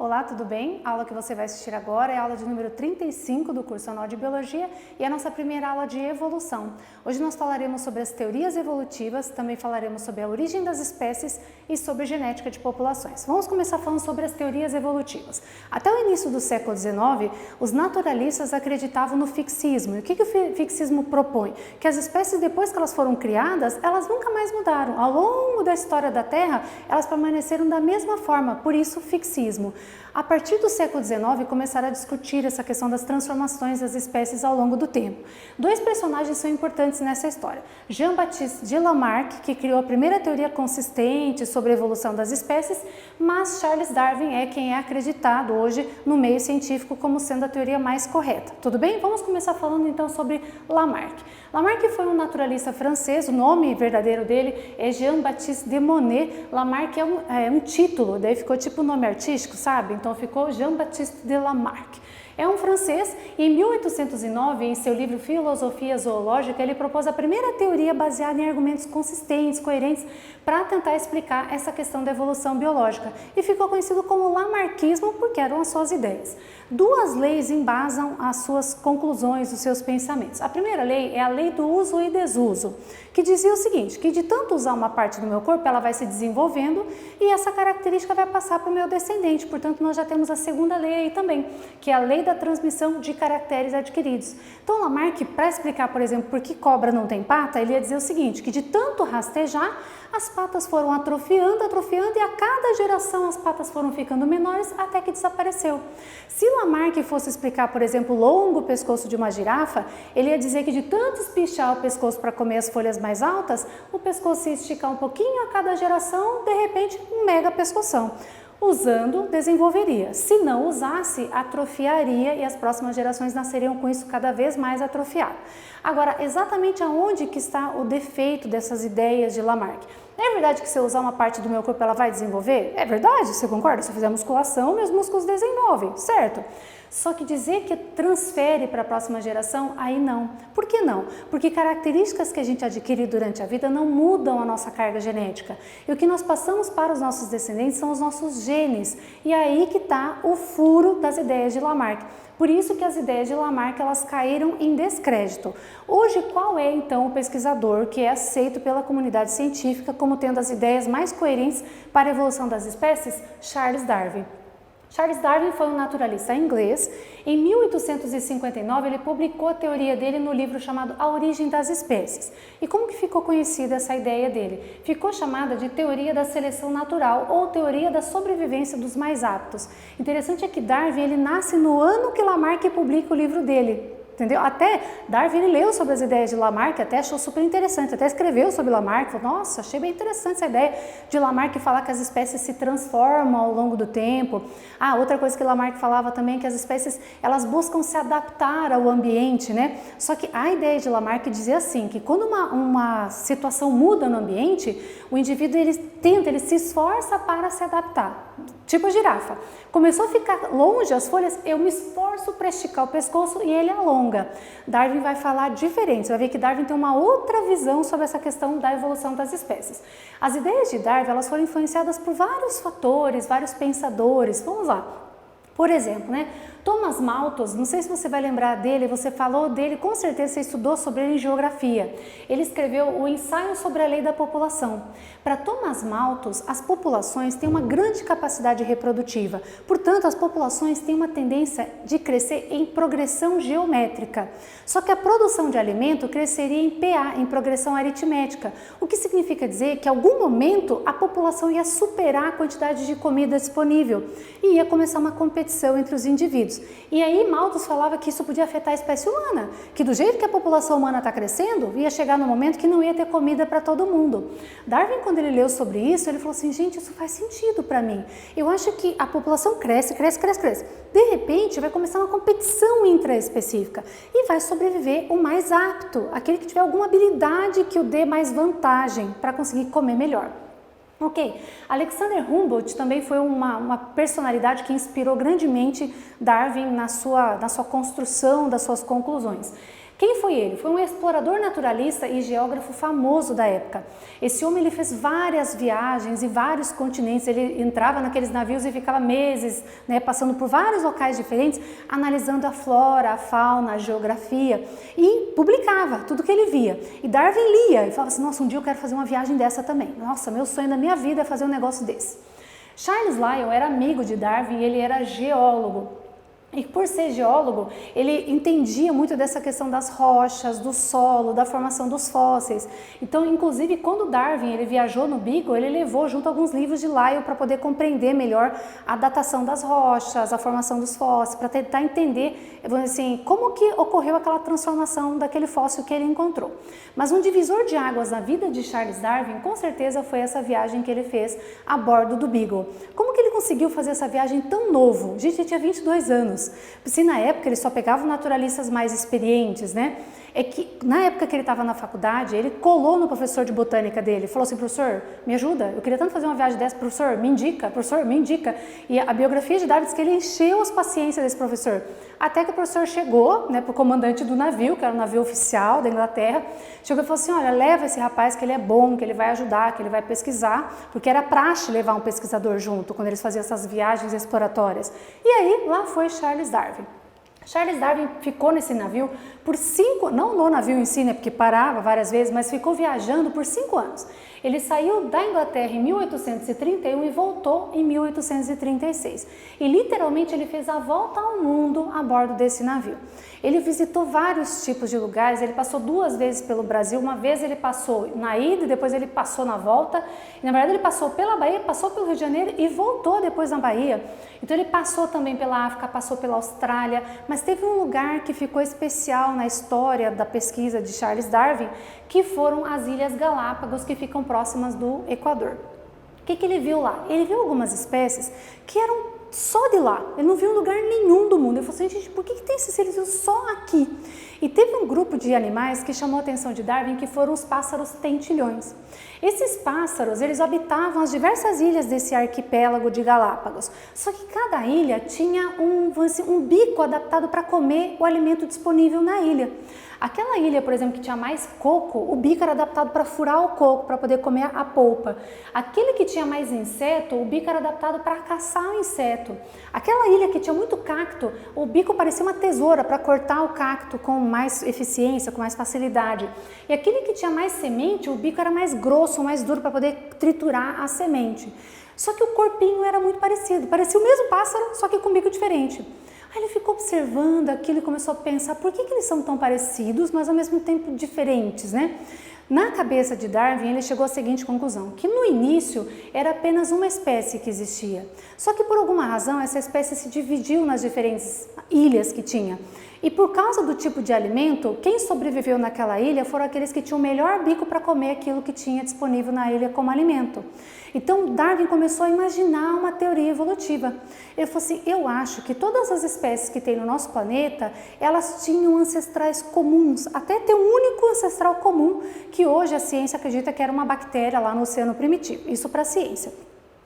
Olá, tudo bem? A aula que você vai assistir agora é a aula de número 35 do curso anual de Biologia e a nossa primeira aula de evolução. Hoje nós falaremos sobre as teorias evolutivas, também falaremos sobre a origem das espécies e sobre genética de populações. Vamos começar falando sobre as teorias evolutivas. Até o início do século XIX, os naturalistas acreditavam no fixismo. E o que o fixismo propõe? Que as espécies, depois que elas foram criadas, elas nunca mais mudaram. Ao longo da história da Terra, elas permaneceram da mesma forma, por isso fixismo. A partir do século XIX, começaram a discutir essa questão das transformações das espécies ao longo do tempo. Dois personagens são importantes nessa história. Jean-Baptiste de Lamarck, que criou a primeira teoria consistente sobre a evolução das espécies, mas Charles Darwin é quem é acreditado hoje no meio científico como sendo a teoria mais correta. Tudo bem? Vamos começar falando então sobre Lamarck. Lamarck foi um naturalista francês, o nome verdadeiro dele é Jean-Baptiste de Monnet. Lamarck é um título, daí ficou tipo um nome artístico, sabe? Então ficou Jean-Baptiste de Lamarck. É um francês e em 1809, em seu livro Filosofia Zoológica, ele propôs a primeira teoria baseada em argumentos consistentes, coerentes, para tentar explicar essa questão da evolução biológica. E ficou conhecido como Lamarckismo porque eram as suas ideias. Duas leis embasam as suas conclusões, os seus pensamentos. A primeira lei é a lei do uso e desuso, que dizia o seguinte, que de tanto usar uma parte do meu corpo, ela vai se desenvolvendo e essa característica vai passar para o meu descendente. Portanto, nós já temos a segunda lei aí também, que é a lei da transmissão de caracteres adquiridos. Então, Lamarck, para explicar, por exemplo, por que cobra não tem pata, ele ia dizer o seguinte, que de tanto rastejar, as patas foram atrofiando e a cada geração as patas foram ficando menores até que desapareceu. Se Lamarck fosse explicar, por exemplo, o longo pescoço de uma girafa, ele ia dizer que de tanto espichar o pescoço para comer as folhas mais altas, o pescoço ia esticar um pouquinho a cada geração, de repente, um mega pescoção. Usando, desenvolveria. Se não usasse, atrofiaria e as próximas gerações nasceriam com isso cada vez mais atrofiado. Agora, exatamente aonde que está o defeito dessas ideias de Lamarck? É verdade que se eu usar uma parte do meu corpo ela vai desenvolver? É verdade, você concorda? Se eu fizer musculação, meus músculos desenvolvem, certo? Só que dizer que transfere para a próxima geração, aí não. Por que não? Porque características que a gente adquire durante a vida não mudam a nossa carga genética. E o que nós passamos para os nossos descendentes são os nossos genes. E aí que está o furo das ideias de Lamarck. Por isso que as ideias de Lamarck elas caíram em descrédito. Hoje, qual é então o pesquisador que é aceito pela comunidade científica como tendo as ideias mais coerentes para a evolução das espécies? Charles Darwin. Charles Darwin foi um naturalista inglês. Em 1859, ele publicou a teoria dele no livro chamado A Origem das Espécies. E como que ficou conhecida essa ideia dele? Ficou chamada de teoria da seleção natural ou teoria da sobrevivência dos mais aptos. Interessante é que Darwin ele nasce no ano que Lamarck publica o livro dele. Entendeu? Até Darwin leu sobre as ideias de Lamarck, até achou super interessante, até escreveu sobre Lamarck, falou, nossa, achei bem interessante essa ideia de Lamarck falar que as espécies se transformam ao longo do tempo. Ah, outra coisa que Lamarck falava também é que as espécies, elas buscam se adaptar ao ambiente, né? Só que a ideia de Lamarck dizia assim, que quando uma situação muda no ambiente, o indivíduo ele se esforça para se adaptar. Tipo a girafa. Começou a ficar longe as folhas, eu me esforço para esticar o pescoço e ele alonga. Darwin vai falar diferente, você vai ver que Darwin tem uma outra visão sobre essa questão da evolução das espécies. As ideias de Darwin elas foram influenciadas por vários fatores, vários pensadores. Vamos lá. Por exemplo, né? Thomas Malthus, não sei se você vai lembrar dele, você falou dele, com certeza você estudou sobre ele em geografia. Ele escreveu o Ensaio sobre a Lei da População. Para Thomas Malthus, as populações têm uma grande capacidade reprodutiva, portanto as populações têm uma tendência de crescer em progressão geométrica. Só que a produção de alimento cresceria em PA, em progressão aritmética, o que significa dizer que em algum momento a população ia superar a quantidade de comida disponível e ia começar uma competição entre os indivíduos. E aí Malthus falava que isso podia afetar a espécie humana, que do jeito que a população humana está crescendo, ia chegar no momento que não ia ter comida para todo mundo. Darwin, quando ele leu sobre isso, ele falou assim, gente, isso faz sentido para mim. Eu acho que a população cresce. De repente, vai começar uma competição intraespecífica e vai sobreviver o mais apto, aquele que tiver alguma habilidade que o dê mais vantagem para conseguir comer melhor. Ok, Alexander Humboldt também foi uma personalidade que inspirou grandemente Darwin na sua construção das suas conclusões. Quem foi ele? Foi um explorador naturalista e geógrafo famoso da época. Esse homem ele fez várias viagens e vários continentes, ele entrava naqueles navios e ficava meses, né, passando por vários locais diferentes, analisando a flora, a fauna, a geografia e publicava tudo que ele via. E Darwin lia e falava assim, nossa, um dia eu quero fazer uma viagem dessa também. Nossa, meu sonho da minha vida é fazer um negócio desse. Charles Lyell era amigo de Darwin e ele era geólogo. E por ser geólogo, ele entendia muito dessa questão das rochas, do solo, da formação dos fósseis. Então, inclusive, quando Darwin ele viajou no Beagle, ele levou junto alguns livros de Lyell para poder compreender melhor a datação das rochas, a formação dos fósseis, para tentar entender, assim, como que ocorreu aquela transformação daquele fóssil que ele encontrou. Mas um divisor de águas na vida de Charles Darwin, com certeza, foi essa viagem que ele fez a bordo do Beagle. Como que ele conseguiu fazer essa viagem tão novo? Gente, ele tinha 22 anos. Se na época ele só pegava naturalistas mais experientes, né? É que na época que ele estava na faculdade, ele colou no professor de botânica dele, falou assim, professor, me ajuda, eu queria tanto fazer uma viagem dessa, professor, me indica, professor, me indica. E a biografia de Darwin diz que ele encheu as paciências desse professor, até que o professor chegou, né, para o comandante do navio, que era um navio oficial da Inglaterra, chegou e falou assim, olha, leva esse rapaz que ele é bom, que ele vai ajudar, que ele vai pesquisar, porque era praxe levar um pesquisador junto, quando eles faziam essas viagens exploratórias. E aí, lá foi Charles Darwin. Charles Darwin ficou nesse navio por 5, não no navio em si, né, porque parava várias vezes, mas ficou viajando por 5 anos. Ele saiu da Inglaterra em 1831 e voltou em 1836. E literalmente ele fez a volta ao mundo a bordo desse navio. Ele visitou vários tipos de lugares, ele passou 2 vezes pelo Brasil, uma vez ele passou na ida e depois ele passou na volta. E, na verdade ele passou pela Bahia, passou pelo Rio de Janeiro e voltou depois na Bahia. Então ele passou também pela África, passou pela Austrália, mas teve um lugar que ficou especial na história da pesquisa de Charles Darwin, que foram as Ilhas Galápagos, que ficam próximas do Equador. O que ele viu lá? Ele viu algumas espécies que eram só de lá, ele não viu em lugar nenhum do mundo. Ele falou assim, gente, por que tem esses seres vivos só aqui? E teve um grupo de animais que chamou a atenção de Darwin, que foram os pássaros tentilhões. Esses pássaros, eles habitavam as diversas ilhas desse arquipélago de Galápagos, só que cada ilha tinha um bico adaptado para comer o alimento disponível na ilha. Aquela ilha, por exemplo, que tinha mais coco, o bico era adaptado para furar o coco, para poder comer a polpa. Aquele que tinha mais inseto, o bico era adaptado para caçar o inseto. Aquela ilha que tinha muito cacto, o bico parecia uma tesoura para cortar o cacto com mais eficiência, com mais facilidade. E aquele que tinha mais semente, o bico era mais grosso, mais duro para poder triturar a semente. Só que o corpinho era muito parecido, parecia o mesmo pássaro, só que com bico diferente. Aí ele ficou observando aquilo e começou a pensar por que eles são tão parecidos, mas ao mesmo tempo diferentes, né? Na cabeça de Darwin, ele chegou à seguinte conclusão, que no início era apenas uma espécie que existia. Só que por alguma razão essa espécie se dividiu nas diferentes ilhas que tinha. E por causa do tipo de alimento, quem sobreviveu naquela ilha foram aqueles que tinham o melhor bico para comer aquilo que tinha disponível na ilha como alimento. Então Darwin começou a imaginar uma teoria evolutiva. Ele falou assim, eu acho que todas as espécies que tem no nosso planeta, elas tinham ancestrais comuns, até ter um único ancestral comum, que hoje a ciência acredita que era uma bactéria lá no oceano primitivo. Isso para a ciência.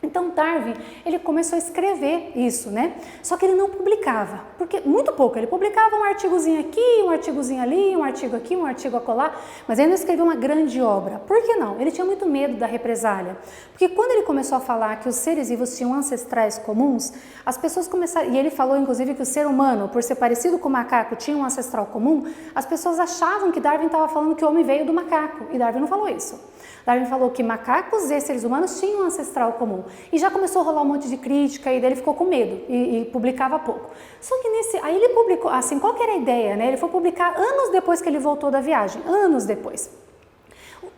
Então Darwin, ele começou a escrever isso, né? Só que ele não publicava, porque muito pouco, ele publicava um artigozinho aqui, um artigozinho ali, um artigo aqui, um artigo acolá, mas ele não escreveu uma grande obra. Por que não? Ele tinha muito medo da represália, porque quando ele começou a falar que os seres vivos tinham ancestrais comuns, as pessoas começaram, e ele falou inclusive que o ser humano, por ser parecido com o macaco, tinha um ancestral comum, as pessoas achavam que Darwin estava falando que o homem veio do macaco, e Darwin não falou isso. Darwin falou que macacos e seres humanos tinham um ancestral comum. E já começou a rolar um monte de crítica e daí ele ficou com medo e publicava pouco. Só que aí ele publicou, assim, qual que era a ideia, né? Ele foi publicar anos depois que ele voltou da viagem, anos depois.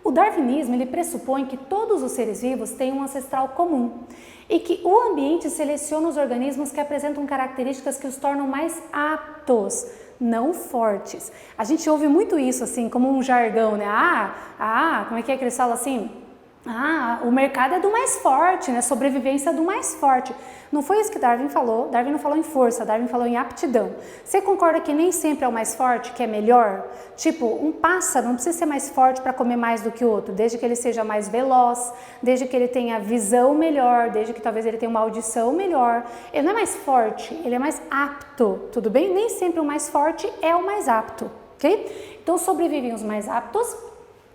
O darwinismo, ele pressupõe que todos os seres vivos têm um ancestral comum e que o ambiente seleciona os organismos que apresentam características que os tornam mais aptos, não fortes. A gente ouve muito isso assim, como um jargão, né? Como é que eles falam assim? O mercado é do mais forte, né? Sobrevivência é do mais forte. Não foi isso que Darwin falou. Darwin não falou em força, Darwin falou em aptidão. Você concorda que nem sempre é o mais forte que é melhor? Tipo, um pássaro não precisa ser mais forte para comer mais do que o outro, desde que ele seja mais veloz, desde que ele tenha visão melhor, desde que talvez ele tenha uma audição melhor. Ele não é mais forte, ele é mais apto, tudo bem? Nem sempre o mais forte é o mais apto. ok? Então sobrevivem os mais aptos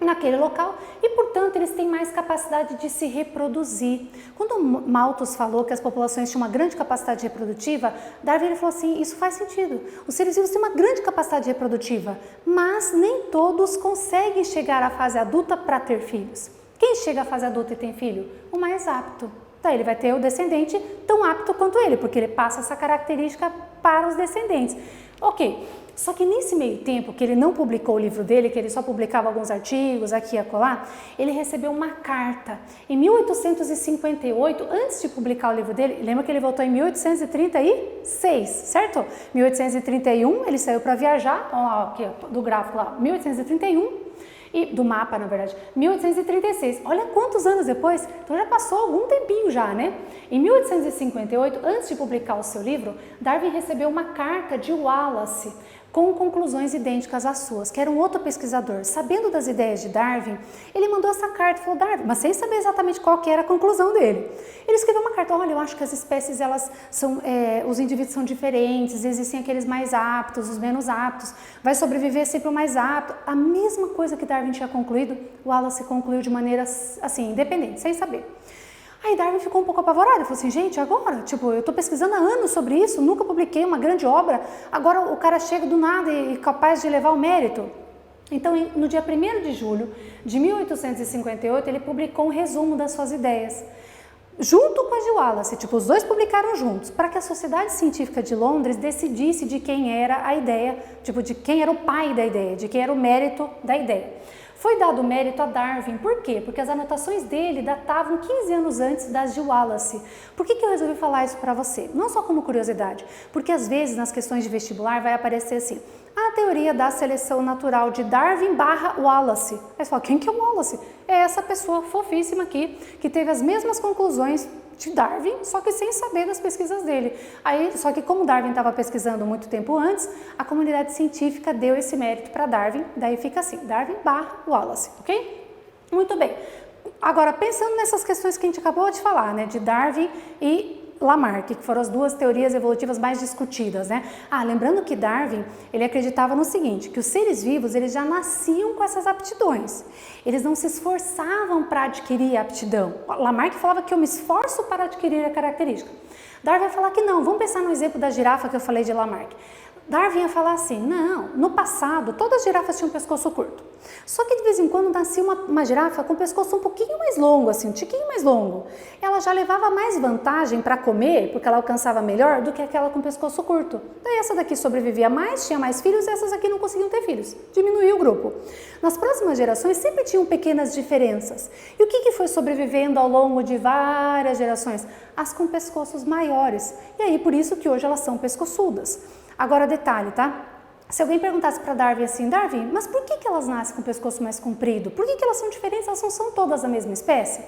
naquele local e, portanto, eles têm mais capacidade de se reproduzir. Quando Malthus falou que as populações tinham uma grande capacidade reprodutiva, Darwin ele falou assim, isso faz sentido. Os seres vivos têm uma grande capacidade reprodutiva, mas nem todos conseguem chegar à fase adulta para ter filhos. Quem chega à fase adulta e tem filho? O mais apto. Então, ele vai ter o descendente tão apto quanto ele, porque ele passa essa característica para os descendentes. Ok. Só que nesse meio tempo que ele não publicou o livro dele, que ele só publicava alguns artigos aqui e acolá, ele recebeu uma carta. Em 1858, antes de publicar o livro dele, lembra que ele voltou em 1836, certo? 1831 ele saiu para viajar, ó, aqui ó, do gráfico lá, 1831. E do mapa, na verdade, 1836. Olha quantos anos depois, então já passou algum tempinho já, né? Em 1858, antes de publicar o seu livro, Darwin recebeu uma carta de Wallace com conclusões idênticas às suas, que era um outro pesquisador. Sabendo das ideias de Darwin, ele mandou essa carta e falou, Darwin, mas sem saber exatamente qual que era a conclusão dele. Ele escreveu uma carta, olha, eu acho que as espécies, elas são, os indivíduos são diferentes, existem aqueles mais aptos, os menos aptos, vai sobreviver sempre o mais apto. A mesma coisa que Darwin tinha concluído, Wallace concluiu de maneira, assim, independente, sem saber. Aí Darwin ficou um pouco apavorado, ele falou assim, gente, agora, tipo, eu estou pesquisando há anos sobre isso, nunca publiquei uma grande obra, agora o cara chega do nada e capaz de levar o mérito. Então, no dia 1º de julho de 1858, ele publicou um resumo das suas ideias, junto com as de Wallace, tipo, os dois publicaram juntos, para que a Sociedade Científica de Londres decidisse de quem era a ideia, tipo, de quem era o pai da ideia, de quem era o mérito da ideia. Foi dado mérito a Darwin, por quê? Porque as anotações dele datavam 15 anos antes das de Wallace. Por que eu resolvi falar isso para você? Não só como curiosidade, porque às vezes nas questões de vestibular vai aparecer assim, a teoria da seleção natural de Darwin / Wallace. Aí você fala, quem que é o Wallace? É essa pessoa fofíssima aqui, que teve as mesmas conclusões de Darwin, só que sem saber das pesquisas dele. Aí, só que como Darwin estava pesquisando muito tempo antes, a comunidade científica deu esse mérito para Darwin, daí fica assim, Darwin / Wallace, ok? Muito bem. Agora, pensando nessas questões que a gente acabou de falar, né, de Darwin e Lamarck, que foram as duas teorias evolutivas mais discutidas, né? Lembrando que Darwin, ele acreditava no seguinte, que os seres vivos, eles já nasciam com essas aptidões. Eles não se esforçavam para adquirir a aptidão. Lamarck falava que eu me esforço para adquirir a característica. Darwin vai falar que não. Vamos pensar no exemplo da girafa que eu falei de Lamarck. Darwin ia falar assim, não, no passado todas as girafas tinham um pescoço curto, só que de vez em quando nascia uma girafa com o pescoço um pouquinho mais longo, assim, um tiquinho mais longo. Ela já levava mais vantagem para comer, porque ela alcançava melhor, do que aquela com o pescoço curto. Daí essa daqui sobrevivia mais, tinha mais filhos, e essas aqui não conseguiam ter filhos. Diminuiu o grupo. Nas próximas gerações sempre tinham pequenas diferenças. E o que foi sobrevivendo ao longo de várias gerações? As com pescoços maiores. E aí por isso que hoje elas são pescoçudas. Agora detalhe, tá? Se alguém perguntasse para Darwin assim, Darwin, mas por que elas nascem com o pescoço mais comprido? Por que elas são diferentes? Elas não são todas da mesma espécie?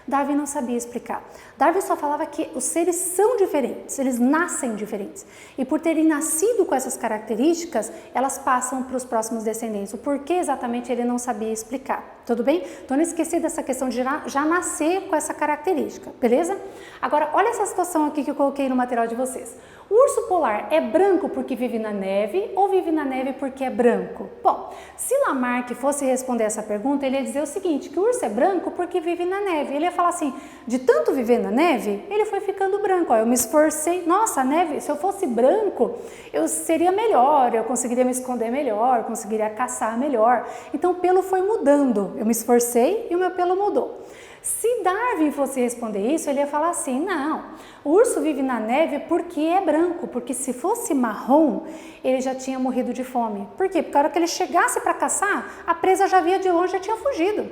Darwin não sabia explicar. Darwin só falava que os seres são diferentes, eles nascem diferentes. E por terem nascido com essas características, elas passam para os próximos descendentes. O porquê exatamente ele não sabia explicar. Tudo bem? Então não esqueci dessa questão de já nascer com essa característica, beleza? Agora, olha essa situação aqui que eu coloquei no material de vocês. O urso polar é branco porque vive na neve ou vive na neve porque é branco? Bom, se Lamarck fosse responder essa pergunta, ele ia dizer o seguinte, que o urso é branco porque vive na neve. Ele ia falar assim, de tanto viver na neve, ele foi ficando branco. Eu me esforcei, nossa, a neve, se eu fosse branco, eu seria melhor, eu conseguiria me esconder melhor, conseguiria caçar melhor. Então o pelo foi mudando, eu me esforcei e o meu pelo mudou. Se Darwin fosse responder isso, ele ia falar assim, não, o urso vive na neve porque é branco, porque se fosse marrom, ele já tinha morrido de fome. Por quê? Porque a hora que ele chegasse para caçar, a presa já via de longe, já tinha fugido.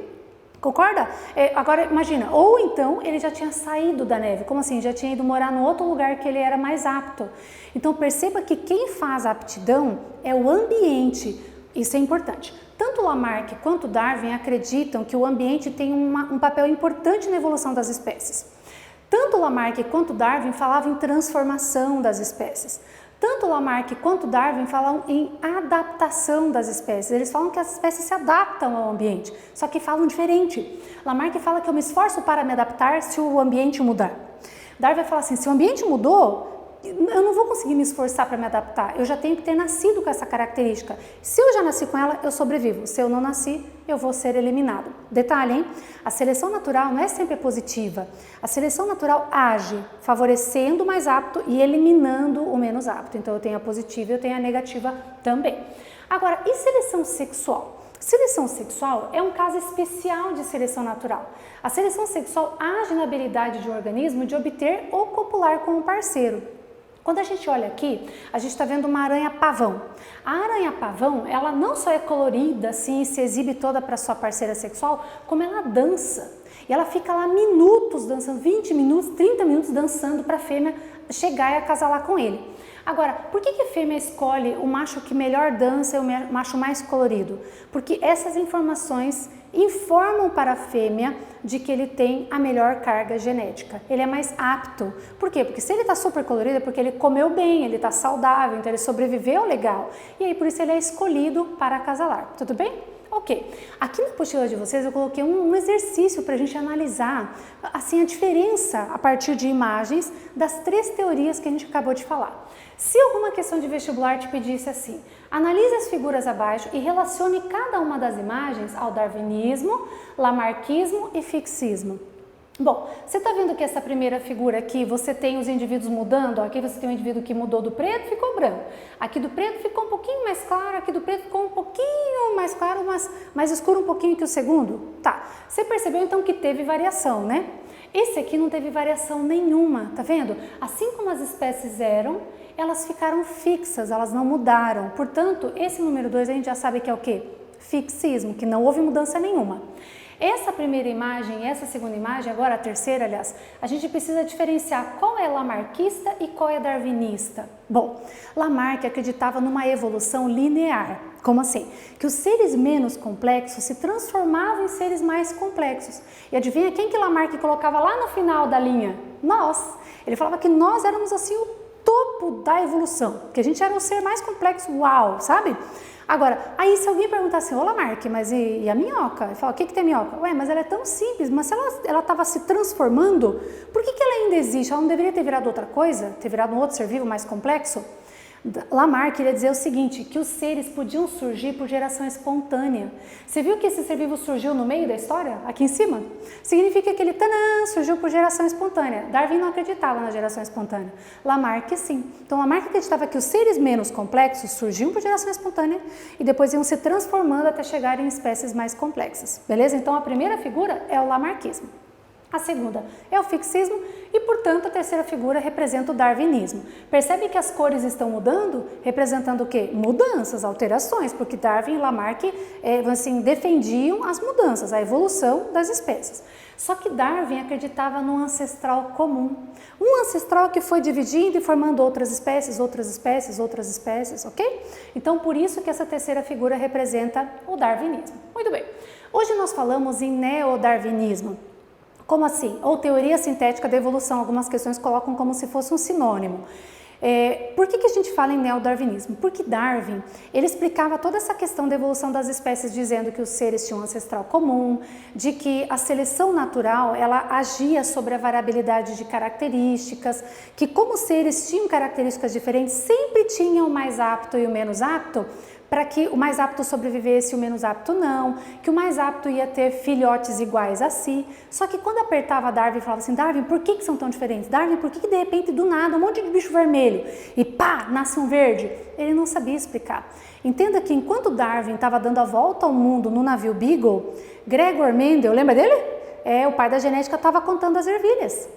Concorda? Agora imagina, ou então ele já tinha saído da neve, como assim? Já tinha ido morar no outro lugar que ele era mais apto. Então perceba que quem faz a aptidão é o ambiente, isso é importante. Tanto Lamarck quanto Darwin acreditam que o ambiente tem um papel importante na evolução das espécies. Tanto Lamarck quanto Darwin falavam em transformação das espécies. Tanto Lamarck quanto Darwin falam em adaptação das espécies. Eles falam que as espécies se adaptam ao ambiente, só que falam diferente. Lamarck fala que eu me esforço para me adaptar se o ambiente mudar. Darwin vai falar assim, se o ambiente mudou, eu não vou conseguir me esforçar para me adaptar, eu já tenho que ter nascido com essa característica. Se eu já nasci com ela, eu sobrevivo. Se eu não nasci, eu vou ser eliminado. Detalhe, hein? A seleção natural não é sempre positiva. A seleção natural age favorecendo o mais apto e eliminando o menos apto. Então eu tenho a positiva e eu tenho a negativa também. Agora, e seleção sexual? Seleção sexual é um caso especial de seleção natural. A seleção sexual age na habilidade de um organismo de obter ou copular com um parceiro. Quando a gente olha aqui, a gente está vendo uma aranha-pavão. A aranha-pavão, ela não só é colorida, assim, e se exibe toda para sua parceira sexual, como ela dança. E ela fica lá minutos dançando, 20 minutos, 30 minutos dançando para a fêmea chegar e acasalar com ele. Agora, por que a fêmea escolhe o macho que melhor dança e o macho mais colorido? Porque essas informações informam para a fêmea de que ele tem a melhor carga genética. Ele é mais apto. Por quê? Porque se ele está super colorido é porque ele comeu bem, ele está saudável, então ele sobreviveu legal. E aí por isso ele é escolhido para acasalar. Tudo bem? Ok, aqui na apostila de vocês eu coloquei um exercício para a gente analisar assim, a diferença a partir de imagens das 3 teorias que a gente acabou de falar. Se alguma questão de vestibular te pedisse assim, analise as figuras abaixo e relacione cada uma das imagens ao darwinismo, lamarckismo e fixismo. Bom, você está vendo que essa primeira figura aqui, você tem os indivíduos mudando, aqui você tem um indivíduo que mudou do preto e ficou branco, aqui do preto ficou um pouquinho mais claro, aqui do preto ficou um pouquinho mais claro, mas mais escuro um pouquinho que o segundo? Tá, você percebeu então que teve variação, né? Esse aqui não teve variação nenhuma, tá vendo? Assim como as espécies eram, elas ficaram fixas, elas não mudaram, portanto, esse número 2 a gente já sabe que é o quê? Fixismo, que não houve mudança nenhuma. Essa primeira imagem e essa segunda imagem, agora a terceira, aliás, a gente precisa diferenciar qual é lamarckista e qual é darwinista. Bom, Lamarck acreditava numa evolução linear. Como assim? Que os seres menos complexos se transformavam em seres mais complexos. E adivinha quem que Lamarck colocava lá no final da linha? Nós. Ele falava que nós éramos assim o topo da evolução, que a gente era o ser mais complexo, uau, sabe? Agora, aí se alguém perguntar assim, ô Lamarck, mas e a minhoca? Eu falo, o que tem minhoca? Ué, mas ela é tão simples, mas se ela estava se transformando, por que ela ainda existe? Ela não deveria ter virado outra coisa? Ter virado um outro ser vivo mais complexo? Lamarck queria dizer o seguinte, que os seres podiam surgir por geração espontânea. Você viu que esse ser vivo surgiu no meio da história, aqui em cima? Significa que ele surgiu por geração espontânea. Darwin não acreditava na geração espontânea. Lamarck sim. Então Lamarck acreditava que os seres menos complexos surgiam por geração espontânea e depois iam se transformando até chegarem em espécies mais complexas. Beleza? Então a primeira figura é o lamarckismo. A segunda é o fixismo e, portanto, a terceira figura representa o darwinismo. Percebe que as cores estão mudando? Representando o quê? Mudanças, alterações, porque Darwin e Lamarck assim, defendiam as mudanças, a evolução das espécies. Só que Darwin acreditava no ancestral comum. Um ancestral que foi dividindo e formando outras espécies, ok? Então, por isso que essa terceira figura representa o darwinismo. Muito bem. Hoje nós falamos em neodarwinismo. Como assim? Ou teoria sintética da evolução, algumas questões colocam como se fosse um sinônimo. Por que a gente fala em neodarwinismo? Porque Darwin, ele explicava toda essa questão da evolução das espécies dizendo que os seres tinham um ancestral comum, de que a seleção natural, ela agia sobre a variabilidade de características, que como os seres tinham características diferentes, sempre tinham o mais apto e o menos apto, para que o mais apto sobrevivesse e o menos apto não, que o mais apto ia ter filhotes iguais a si. Só que quando apertava Darwin e falava assim, Darwin, por que são tão diferentes? Darwin, por que de repente do nada um monte de bicho vermelho e pá, nasce um verde? Ele não sabia explicar. Entenda que enquanto Darwin estava dando a volta ao mundo no navio Beagle, Gregor Mendel, lembra dele? O pai da genética estava contando as ervilhas.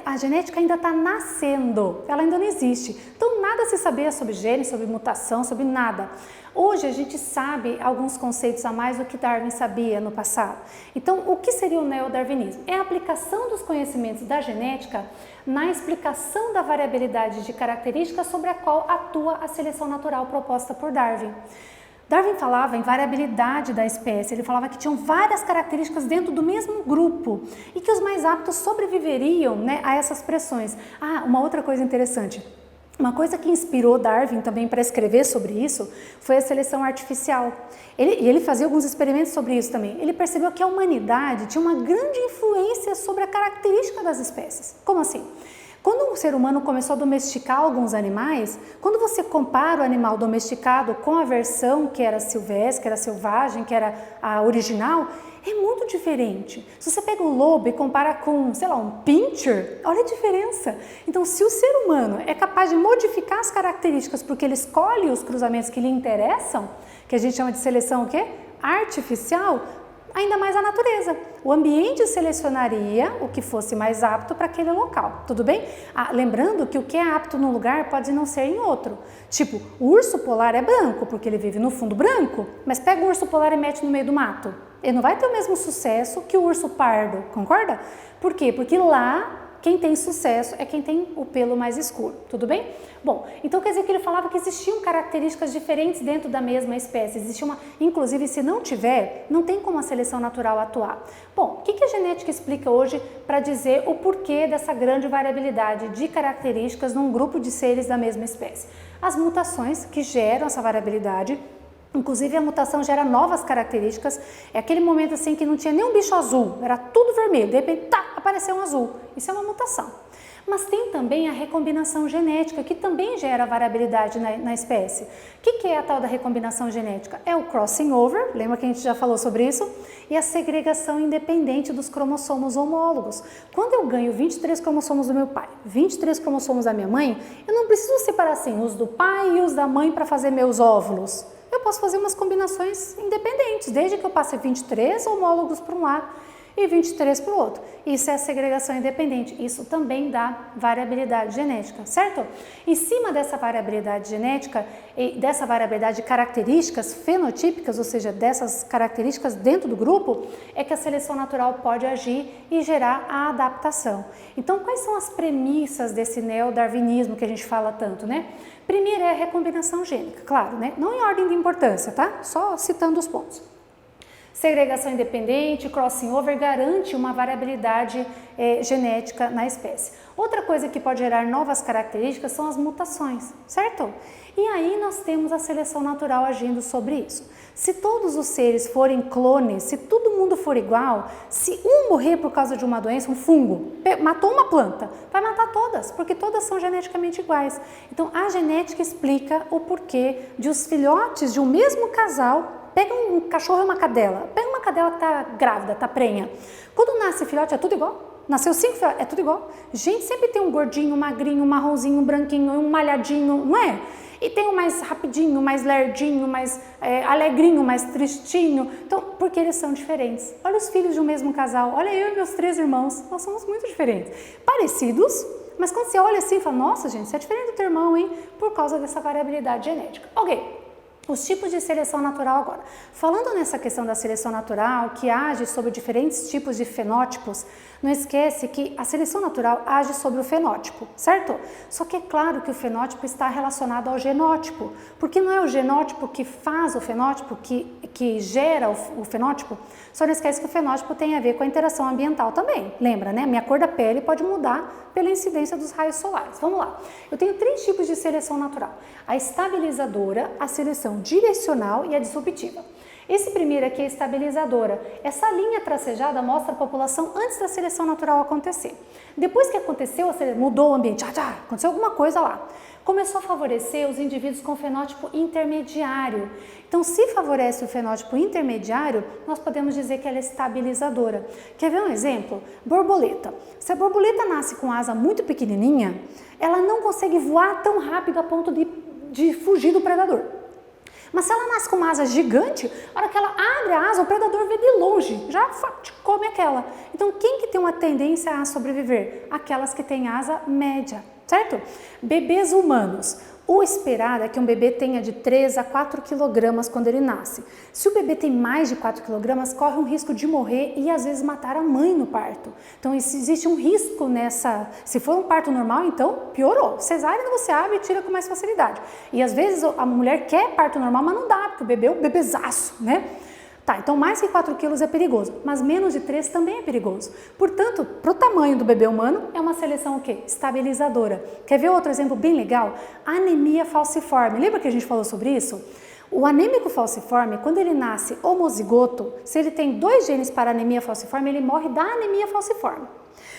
A genética ainda está nascendo, ela ainda não existe. Então nada se sabia sobre gene, sobre mutação, sobre nada. Hoje a gente sabe alguns conceitos a mais do que Darwin sabia no passado. Então o que seria o neodarwinismo? É a aplicação dos conhecimentos da genética na explicação da variabilidade de características sobre a qual atua a seleção natural proposta por Darwin. Darwin falava em variabilidade da espécie, ele falava que tinham várias características dentro do mesmo grupo e que os mais aptos sobreviveriam, né, a essas pressões. Uma outra coisa interessante, uma coisa que inspirou Darwin também para escrever sobre isso foi a seleção artificial. Ele fazia alguns experimentos sobre isso também. Ele percebeu que a humanidade tinha uma grande influência sobre a característica das espécies. Como assim? Quando o ser humano começou a domesticar alguns animais, quando você compara o animal domesticado com a versão que era silvestre, que era selvagem, que era a original, é muito diferente. Se você pega um lobo e compara com, sei lá, um pincher, olha a diferença. Então, se o ser humano é capaz de modificar as características porque ele escolhe os cruzamentos que lhe interessam, que a gente chama de seleção o quê? Artificial, ainda mais a natureza. O ambiente selecionaria o que fosse mais apto para aquele local, tudo bem? Lembrando que o que é apto num lugar pode não ser em outro. Tipo, o urso polar é branco, porque ele vive no fundo branco, mas pega o urso polar e mete no meio do mato. Ele não vai ter o mesmo sucesso que o urso pardo, concorda? Por quê? Porque lá quem tem sucesso é quem tem o pelo mais escuro, tudo bem? Bom, então quer dizer que ele falava que existiam características diferentes dentro da mesma espécie, existe inclusive se não tiver, não tem como a seleção natural atuar. Bom, o que a genética explica hoje para dizer o porquê dessa grande variabilidade de características num grupo de seres da mesma espécie? As mutações que geram essa variabilidade. Inclusive a mutação gera novas características, é aquele momento assim que não tinha nenhum bicho azul, era tudo vermelho, de repente apareceu um azul, isso é uma mutação. Mas tem também a recombinação genética, que também gera variabilidade na espécie. O que é a tal da recombinação genética? É o crossing over, lembra que a gente já falou sobre isso? E a segregação independente dos cromossomos homólogos. Quando eu ganho 23 cromossomos do meu pai, 23 cromossomos da minha mãe, eu não preciso separar assim os do pai e os da mãe para fazer meus óvulos. Eu posso fazer umas combinações independentes, desde que eu passe 23 homólogos para um lado e 23 para o outro. Isso é a segregação independente, isso também dá variabilidade genética, certo? Em cima dessa variabilidade genética e dessa variabilidade de características fenotípicas, ou seja, dessas características dentro do grupo, é que a seleção natural pode agir e gerar a adaptação. Então, quais são as premissas desse neodarwinismo que a gente fala tanto, né? Primeiro é a recombinação gênica, claro, né? Não em ordem de importância, tá? Só citando os pontos. Segregação independente, crossing over garante uma variabilidade genética na espécie. Outra coisa que pode gerar novas características são as mutações, certo? E aí nós temos a seleção natural agindo sobre isso. Se todos os seres forem clones, se todo mundo for igual, se um morrer por causa de uma doença, um fungo, matou uma planta, vai matar todas, porque todas são geneticamente iguais. Então a genética explica o porquê de os filhotes de um mesmo casal. Pega um cachorro e uma cadela, pega uma cadela que está grávida, está prenha. Quando nasce filhote é tudo igual? Nasceu 5 filhotes, é tudo igual? Gente, sempre tem um gordinho, um magrinho, um marronzinho, um branquinho, um malhadinho, não é? E tem um mais rapidinho, mais lerdinho, mais alegrinho, mais tristinho. Então, porque eles são diferentes. Olha os filhos de um mesmo casal, olha eu e meus 3 irmãos, nós somos muito diferentes. Parecidos, mas quando você olha assim, fala, nossa gente, você é diferente do teu irmão, hein? Por causa dessa variabilidade genética. Ok. Os tipos de seleção natural agora. Falando nessa questão da seleção natural, que age sobre diferentes tipos de fenótipos, não esquece que a seleção natural age sobre o fenótipo, certo? Só que é claro que o fenótipo está relacionado ao genótipo, porque não é o genótipo que faz o fenótipo, que gera o fenótipo. Só não esquece que o fenótipo tem a ver com a interação ambiental também. Lembra, né? Minha cor da pele pode mudar pela incidência dos raios solares. Vamos lá. Eu tenho 3 tipos de seleção natural. A estabilizadora, a seleção direcional e a disruptiva. Esse primeiro aqui é estabilizadora. Essa linha tracejada mostra a população antes da seleção natural acontecer. Depois que aconteceu, mudou o ambiente, aconteceu alguma coisa lá. Começou a favorecer os indivíduos com fenótipo intermediário. Então, se favorece o fenótipo intermediário, nós podemos dizer que ela é estabilizadora. Quer ver um exemplo? Borboleta. Se a borboleta nasce com asa muito pequenininha, ela não consegue voar tão rápido a ponto de fugir do predador. Mas se ela nasce com uma asa gigante, a hora que ela abre a asa, o predador vê de longe, já come aquela. Então, quem que tem uma tendência a sobreviver? Aquelas que têm asa média, certo? Bebês humanos. O esperado é que um bebê tenha de 3 a 4 quilogramas quando ele nasce. Se o bebê tem mais de 4 quilogramas, corre um risco de morrer e às vezes matar a mãe no parto. Então existe um risco nessa, se for um parto normal, então piorou. Cesárea você abre e tira com mais facilidade. E às vezes a mulher quer parto normal, mas não dá, porque o bebê é um bebezaço, né? Tá, então mais que 4 quilos é perigoso, mas menos de 3 também é perigoso. Portanto, para o tamanho do bebê humano, é uma seleção o quê? Estabilizadora. Quer ver outro exemplo bem legal? Anemia falciforme. Lembra que a gente falou sobre isso? O anêmico falciforme, quando ele nasce homozigoto, se ele tem 2 genes para anemia falciforme, ele morre da anemia falciforme.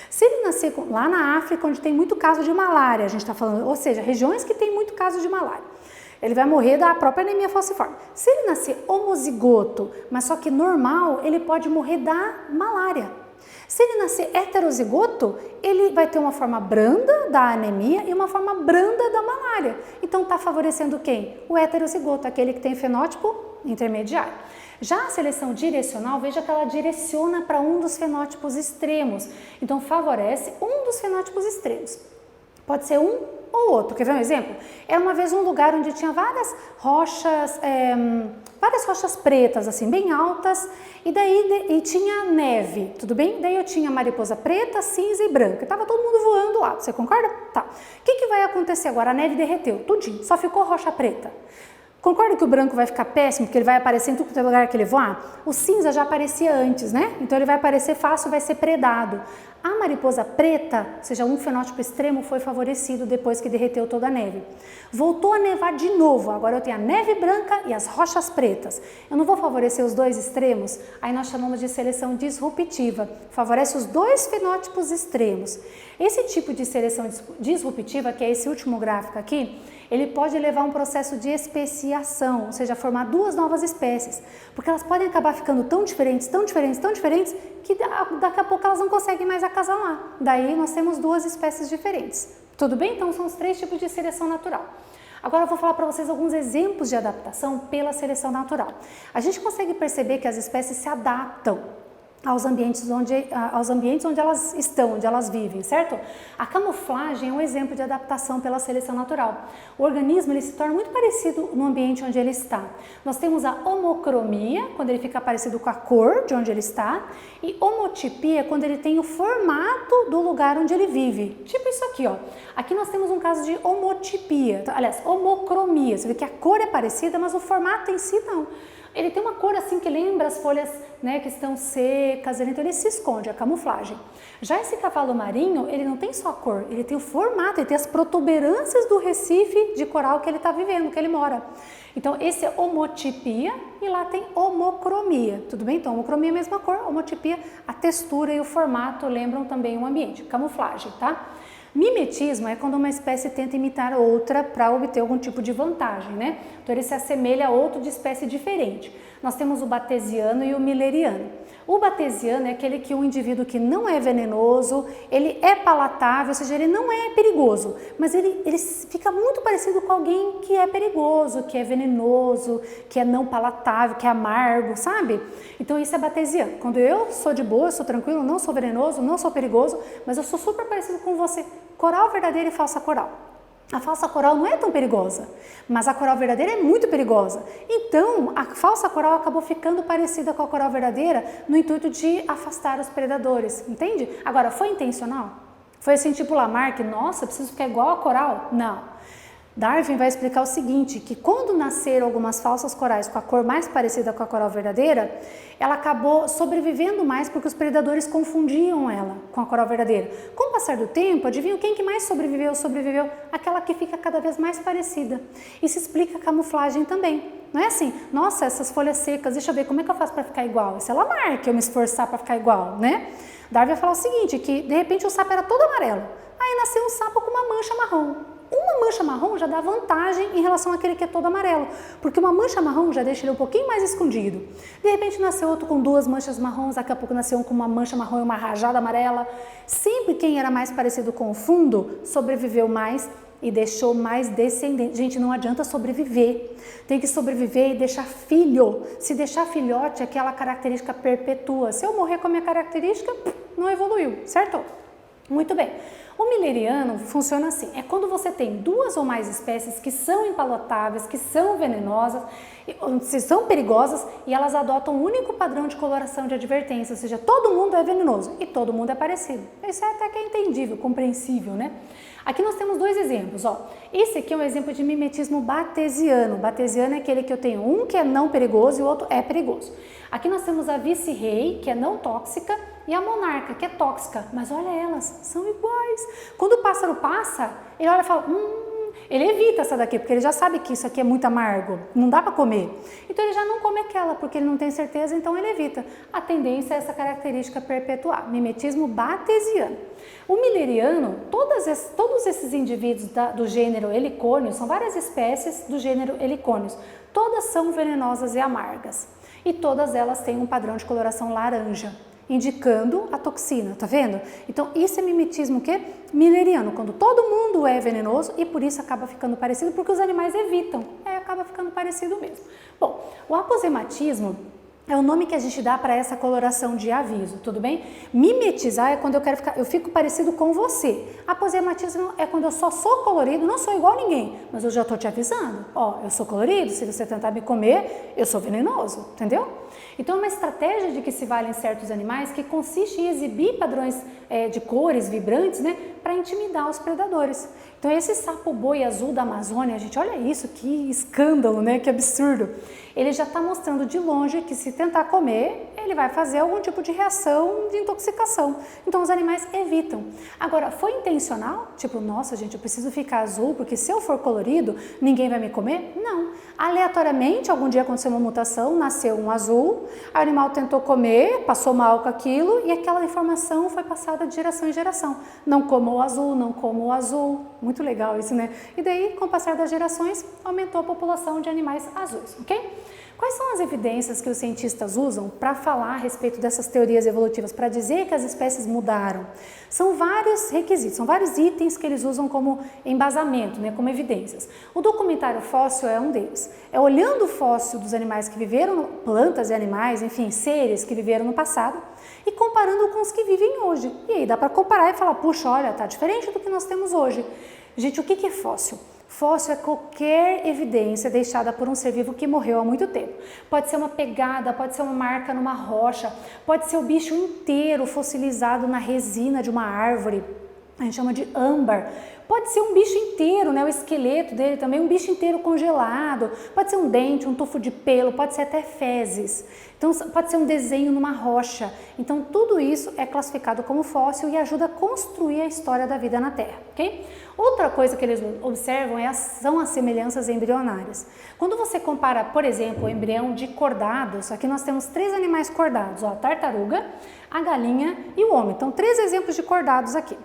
Se ele nascer lá na África, onde tem muito caso de malária, a gente está falando, ou seja, regiões que tem muito caso de malária, ele vai morrer da própria anemia falciforme. Se ele nascer homozigoto, mas só que normal, ele pode morrer da malária. Se ele nascer heterozigoto, ele vai ter uma forma branda da anemia e uma forma branda da malária. Então está favorecendo quem? O heterozigoto, aquele que tem fenótipo intermediário. Já a seleção direcional, veja que ela direciona para um dos fenótipos extremos. Então favorece um dos fenótipos extremos. Pode ser um ou outro. Quer ver um exemplo? Era uma vez um lugar onde tinha várias rochas pretas, assim, bem altas, e tinha neve, tudo bem? Daí eu tinha mariposa preta, cinza e branca. E tava todo mundo voando lá, você concorda? Tá. O que vai acontecer agora? A neve derreteu, tudinho, só ficou rocha preta. Concorda que o branco vai ficar péssimo, porque ele vai aparecer em todo lugar que ele voar? O cinza já aparecia antes, né? Então ele vai aparecer fácil, vai ser predado. A mariposa preta, ou seja, um fenótipo extremo, foi favorecido depois que derreteu toda a neve. Voltou a nevar de novo, agora eu tenho a neve branca e as rochas pretas. Eu não vou favorecer os 2 extremos? Aí nós chamamos de seleção disruptiva. Favorece os 2 fenótipos extremos. Esse tipo de seleção disruptiva, que é esse último gráfico aqui, ele pode levar a um processo de especiação, ou seja, formar 2 novas espécies, porque elas podem acabar ficando tão diferentes, que daqui a pouco elas não conseguem mais acasalar. Daí nós temos 2 espécies diferentes. Tudo bem? Então são os 3 tipos de seleção natural. Agora eu vou falar para vocês alguns exemplos de adaptação pela seleção natural. A gente consegue perceber que as espécies se adaptam aos ambientes onde elas estão, onde elas vivem, certo? A camuflagem é um exemplo de adaptação pela seleção natural. O organismo ele se torna muito parecido no ambiente onde ele está. Nós temos a homocromia, quando ele fica parecido com a cor de onde ele está, e homotipia, quando ele tem o formato do lugar onde ele vive. Tipo isso aqui, ó. Aqui nós temos um caso de homotipia, aliás, homocromia. Você vê que a cor é parecida, mas o formato em si não. Ele tem uma cor assim que lembra as folhas, né, que estão secas, então ele se esconde, a camuflagem. Já esse cavalo marinho, ele não tem só a cor, ele tem o formato, ele tem as protuberâncias do recife de coral que ele está vivendo, que ele mora. Então esse é homotipia e lá tem homocromia, tudo bem? Então homocromia é a mesma cor, homotipia, a textura e o formato lembram também o ambiente, camuflagem, tá? Mimetismo é quando uma espécie tenta imitar outra para obter algum tipo de vantagem, né? Então ele se assemelha a outro de espécie diferente. Nós temos o batesiano e o milleriano. O batesiano é aquele que o indivíduo que não é venenoso, ele é palatável, ou seja, ele não é perigoso, mas ele fica muito parecido com alguém que é perigoso, que é venenoso, que é não palatável, que é amargo, sabe? Então isso é batesiano. Quando eu sou de boa, eu sou tranquilo, não sou venenoso, não sou perigoso, mas eu sou super parecido com você. Coral verdadeira e falsa coral. A falsa coral não é tão perigosa, mas a coral verdadeira é muito perigosa. Então, a falsa coral acabou ficando parecida com a coral verdadeira no intuito de afastar os predadores, entende? Agora, foi intencional? Foi assim, tipo Lamarck, nossa, preciso ficar igual a coral? Não. Darwin vai explicar o seguinte, que quando nasceram algumas falsas corais com a cor mais parecida com a coral verdadeira, ela acabou sobrevivendo mais porque os predadores confundiam ela com a coral verdadeira. Com o passar do tempo, adivinha quem que mais sobreviveu? Sobreviveu aquela que fica cada vez mais parecida. Isso explica a camuflagem também. Não é assim, nossa, essas folhas secas, deixa eu ver como é que eu faço para ficar igual. Isso é Lamarck, eu me esforçar para ficar igual, né? Darwin vai falar o seguinte, que de repente o sapo era todo amarelo. Aí nasceu um sapo com uma mancha marrom. Uma mancha marrom já dá vantagem em relação àquele que é todo amarelo, porque uma mancha marrom já deixa ele um pouquinho mais escondido. De repente nasceu outro com 2 manchas marrons, daqui a pouco nasceu um com uma mancha marrom e uma rajada amarela. Sempre quem era mais parecido com o fundo sobreviveu mais e deixou mais descendentes. Gente, não adianta sobreviver, tem que sobreviver e deixar filho. Se deixar filhote, aquela característica perpetua. Se eu morrer com a minha característica, não evoluiu, certo? Muito bem. O milleriano funciona assim, é quando você tem 2 ou mais espécies que são impalatáveis, que são venenosas, são perigosas e elas adotam um único padrão de coloração de advertência, ou seja, todo mundo é venenoso e todo mundo é parecido. Isso é até que é entendível, compreensível, né? Aqui nós temos 2 exemplos, ó. Esse aqui é um exemplo de mimetismo batesiano. Batesiano é aquele que eu tenho um que é não perigoso e o outro é perigoso. Aqui nós temos a vice-rei, que é não tóxica, e a monarca, que é tóxica. Mas olha elas, são iguais. Quando o pássaro passa, ele olha e fala, Ele evita essa daqui, porque ele já sabe que isso aqui é muito amargo, não dá para comer. Então ele já não come aquela, porque ele não tem certeza, então ele evita. A tendência é essa característica perpetuar, mimetismo batesiano. O milleriano, todos esses indivíduos do gênero Heliconius, são várias espécies do gênero Heliconius, todas são venenosas e amargas. E todas elas têm um padrão de coloração laranja, indicando a toxina, tá vendo? Então, isso é mimetismo o quê? Milleriano, quando todo mundo é venenoso e por isso acaba ficando parecido, porque os animais evitam, acaba ficando parecido mesmo. Bom, o aposematismo é o nome que a gente dá para essa coloração de aviso, tudo bem? Mimetizar é quando eu fico parecido com você. Aposematismo é quando eu só sou colorido, não sou igual a ninguém, mas eu já estou te avisando. Ó, eu sou colorido, se você tentar me comer, eu sou venenoso, entendeu? Então é uma estratégia de que se valem certos animais que consiste em exibir padrões de cores vibrantes, né, para intimidar os predadores. Então esse sapo boi azul da Amazônia, gente, olha isso, que escândalo, né, que absurdo. Ele já está mostrando de longe que se tentar comer, ele vai fazer algum tipo de reação de intoxicação. Então os animais evitam. Agora, foi intencional? Tipo, nossa gente, eu preciso ficar azul porque se eu for colorido, ninguém vai me comer? Não. Aleatoriamente, algum dia aconteceu uma mutação, nasceu um azul, o animal tentou comer, passou mal com aquilo e aquela informação foi passada de geração em geração. Não como o azul, não como o azul. Muito legal isso, né? E daí, com o passar das gerações, aumentou a população de animais azuis, ok? Quais são as evidências que os cientistas usam para falar a respeito dessas teorias evolutivas, para dizer que as espécies mudaram? São vários requisitos, são vários itens que eles usam como embasamento, né, como evidências. O documentário fóssil é um deles. É olhando o fóssil dos animais que viveram, plantas e animais, enfim, seres que viveram no passado, e comparando com os que vivem hoje. E aí dá para comparar e falar, puxa, olha, tá diferente do que nós temos hoje. Gente, o que é fóssil? Fóssil é qualquer evidência deixada por um ser vivo que morreu há muito tempo. Pode ser uma pegada, pode ser uma marca numa rocha, pode ser o bicho inteiro fossilizado na resina de uma árvore, a gente chama de âmbar. Pode ser um bicho inteiro, né, o esqueleto dele também, um bicho inteiro congelado, pode ser um dente, um tufo de pelo, pode ser até fezes. Então, pode ser um desenho numa rocha. Então, tudo isso é classificado como fóssil e ajuda a construir a história da vida na Terra, ok? Outra coisa que eles observam são as semelhanças embrionárias. Quando você compara, por exemplo, o embrião de cordados, aqui nós temos 3 animais cordados, ó, a tartaruga, a galinha e o homem. Então, 3 exemplos de cordados aqui.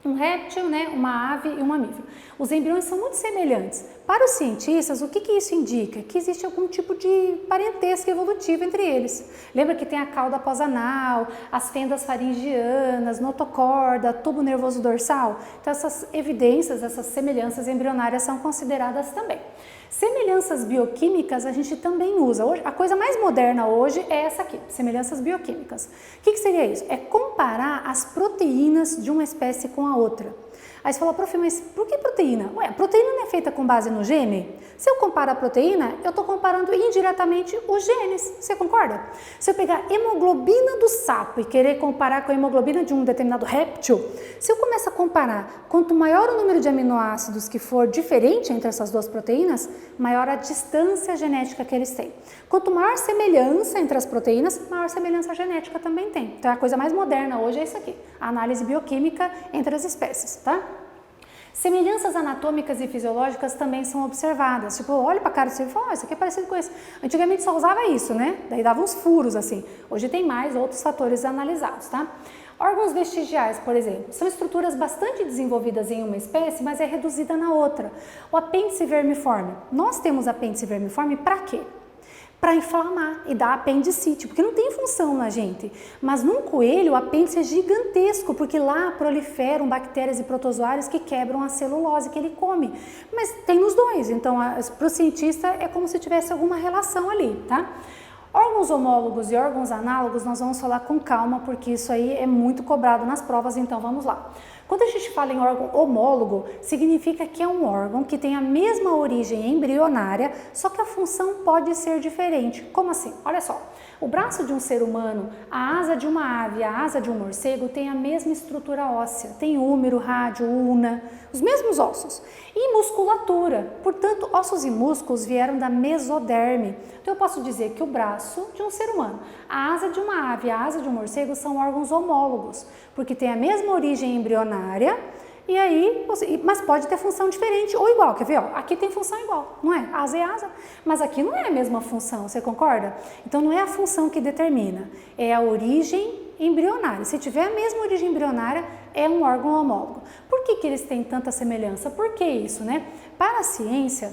Um réptil, né, uma ave e um mamífero. Os embriões são muito semelhantes. Para os cientistas, o que isso indica? Que existe algum tipo de parentesco evolutivo entre eles. Lembra que tem a cauda pós-anal, as fendas faringianas, notocorda, tubo nervoso dorsal? Então essas evidências, essas semelhanças embrionárias são consideradas também. Semelhanças bioquímicas a gente também usa. Hoje, a coisa mais moderna hoje é essa aqui, semelhanças bioquímicas. O que seria isso? É comparar as proteínas de uma espécie com a outra. Aí você fala, prof, mas por que proteína? Ué, a proteína não é feita com base no gene? Se eu comparo a proteína, eu estou comparando indiretamente os genes. Você concorda? Se eu pegar hemoglobina do sapo e querer comparar com a hemoglobina de um determinado réptil, se eu começar a comparar, quanto maior o número de aminoácidos que for diferente entre essas duas proteínas, maior a distância genética que eles têm. Quanto maior semelhança entre as proteínas, maior semelhança genética também tem. Então a coisa mais moderna hoje é isso aqui, a análise bioquímica entre as espécies, tá? Semelhanças anatômicas e fisiológicas também são observadas. Tipo, olha para a cara do ser e fala, isso aqui é parecido com esse. Antigamente só usava isso, né? Daí dava uns furos assim. Hoje tem mais outros fatores analisados, tá? Órgãos vestigiais, por exemplo, são estruturas bastante desenvolvidas em uma espécie, mas é reduzida na outra. O apêndice vermiforme. Nós temos apêndice vermiforme para quê? Para inflamar e dar apendicite, porque não tem função na gente. Mas num coelho o apêndice é gigantesco, porque lá proliferam bactérias e protozoários que quebram a celulose que ele come. Mas tem nos dois, então para o cientista é como se tivesse alguma relação ali, tá? Órgãos homólogos e órgãos análogos nós vamos falar com calma, porque isso aí é muito cobrado nas provas, então vamos lá. Quando a gente fala em órgão homólogo, significa que é um órgão que tem a mesma origem embrionária, só que a função pode ser diferente. Como assim? Olha só, o braço de um ser humano, a asa de uma ave, a asa de um morcego tem a mesma estrutura óssea, tem úmero, rádio, una, os mesmos ossos. E musculatura, portanto, ossos e músculos vieram da mesoderme. Então eu posso dizer que o braço de um ser humano, a asa de uma ave, a asa de um morcego são órgãos homólogos, porque tem a mesma origem embrionária E aí, mas pode ter função diferente ou igual, quer ver? Ó, aqui tem função igual, não é? Asa é asa, mas aqui não é a mesma função, você concorda? Então não é a função que determina, é a origem embrionária. Se tiver a mesma origem embrionária, é um órgão homólogo. Por que eles têm tanta semelhança? Por que isso, né? Para a ciência,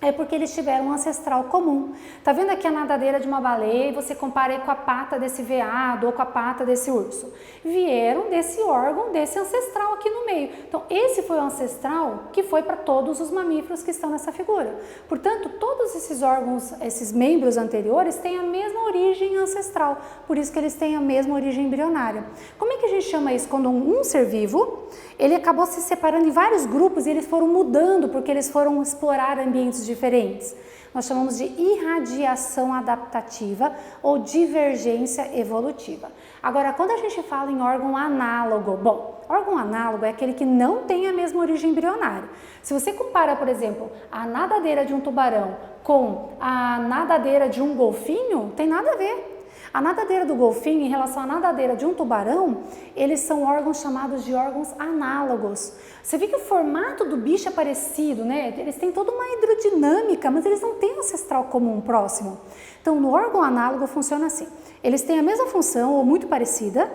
é porque eles tiveram um ancestral comum. Tá vendo aqui a nadadeira de uma baleia e você compara aí com a pata desse veado ou com a pata desse urso? Vieram desse órgão, desse ancestral aqui no meio. Então, esse foi o ancestral que foi para todos os mamíferos que estão nessa figura. Portanto, todos esses órgãos, esses membros anteriores têm a mesma origem ancestral. Por isso que eles têm a mesma origem embrionária. Como é que a gente chama isso? Quando um ser vivo, ele acabou se separando em vários grupos e eles foram mudando porque eles foram explorar ambientes diferentes. Nós chamamos de irradiação adaptativa ou divergência evolutiva. Agora, quando a gente fala em órgão análogo, bom, órgão análogo é aquele que não tem a mesma origem embrionária. Se você compara, por exemplo, a nadadeira de um tubarão com a nadadeira de um golfinho, tem nada a ver. A nadadeira do golfinho em relação à nadadeira de um tubarão, eles são órgãos chamados de órgãos análogos. Você vê que o formato do bicho é parecido, né? Eles têm toda uma hidrodinâmica, mas eles não têm ancestral comum próximo. Então, no órgão análogo funciona assim. Eles têm a mesma função ou muito parecida,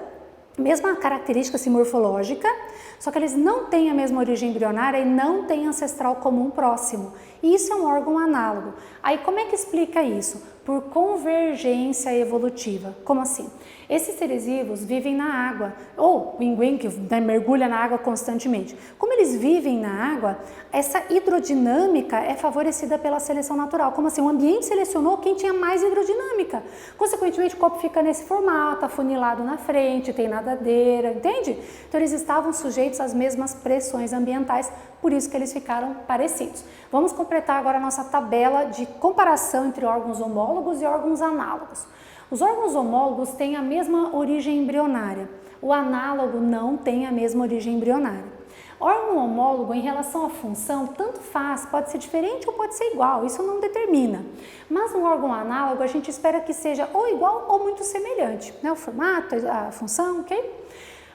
mesma característica assim, morfológica, só que eles não têm a mesma origem embrionária e não têm ancestral comum próximo. E isso é um órgão análogo. Aí como é que explica isso? Por convergência evolutiva. Como assim? Esses seres vivos vivem na água, ou o pinguim que mergulha na água constantemente. Como eles vivem na água, essa hidrodinâmica é favorecida pela seleção natural. Como assim? O ambiente selecionou quem tinha mais hidrodinâmica. Consequentemente, o copo fica nesse formato, afunilado na frente, tem nadadeira, entende? Então, eles estavam sujeitos às mesmas pressões ambientais, por isso que eles ficaram parecidos. Vamos completar agora a nossa tabela de comparação entre órgãos homólogos e órgãos análogos. Os órgãos homólogos têm a mesma origem embrionária, o análogo não tem a mesma origem embrionária. Órgão homólogo, em relação à função, tanto faz, pode ser diferente ou pode ser igual, isso não determina. Mas no órgão análogo, a gente espera que seja ou igual ou muito semelhante, né? O formato, a função, ok?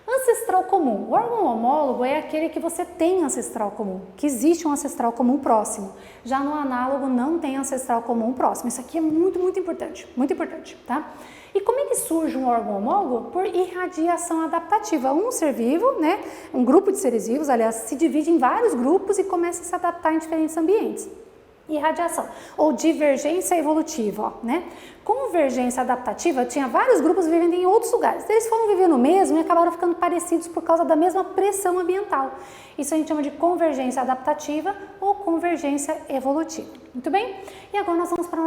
Ancestral comum. O órgão homólogo é aquele que você tem ancestral comum, que existe um ancestral comum próximo. Já no análogo não tem ancestral comum próximo. Isso aqui é muito importante, tá? E como é que surge um órgão homólogo? Por irradiação adaptativa. Um ser vivo, né, um grupo de seres vivos, aliás, se divide em vários grupos e começa a se adaptar em diferentes ambientes. Irradiação ou divergência evolutiva, ó, né? Convergência adaptativa, tinha vários grupos vivendo em outros lugares. Eles foram vivendo o mesmo e acabaram ficando parecidos por causa da mesma pressão ambiental. Isso a gente chama de convergência adaptativa ou convergência evolutiva. Muito bem? E agora nós vamos para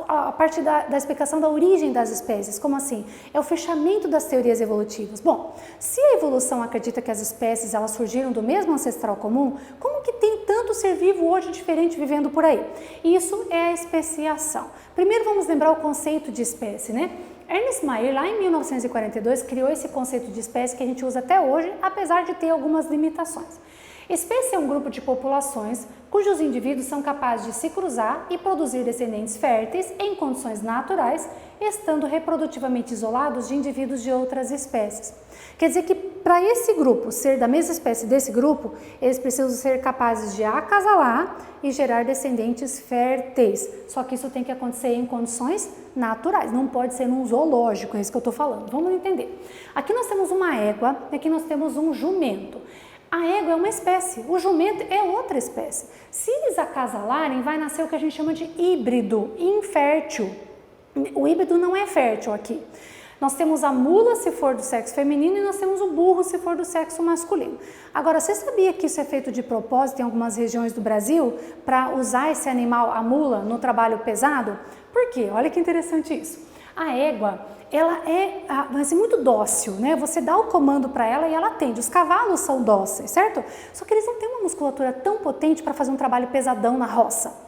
a parte da explicação da origem das espécies. Como assim? É o fechamento das teorias evolutivas. Bom, se a evolução acredita que as espécies elas surgiram do mesmo ancestral comum, como que tem tanto ser vivo hoje diferente vivendo por aí? Isso é a especiação. Primeiro vamos lembrar o conceito de espécie, né? Ernest Mayr, lá em 1942, criou esse conceito de espécie que a gente usa até hoje, apesar de ter algumas limitações. Espécie é um grupo de populações cujos indivíduos são capazes de se cruzar e produzir descendentes férteis em condições naturais, estando reprodutivamente isolados de indivíduos de outras espécies. Quer dizer que para esse grupo ser da mesma espécie desse grupo, eles precisam ser capazes de acasalar e gerar descendentes férteis. Só que isso tem que acontecer em condições naturais, não pode ser num zoológico, é isso que eu estou falando. Vamos entender. Aqui nós temos uma égua e aqui nós temos um jumento. A égua é uma espécie, o jumento é outra espécie. Se eles acasalarem, vai nascer o que a gente chama de híbrido infértil. O híbrido não é fértil aqui. Nós temos a mula se for do sexo feminino e nós temos o burro se for do sexo masculino. Agora, você sabia que isso é feito de propósito em algumas regiões do Brasil para usar esse animal, a mula, no trabalho pesado? Por quê? Olha que interessante isso. A égua, ela é assim, muito dócil, né? Você dá o comando para ela e ela atende. Os cavalos são dóceis, certo? Só que eles não têm uma musculatura tão potente para fazer um trabalho pesadão na roça.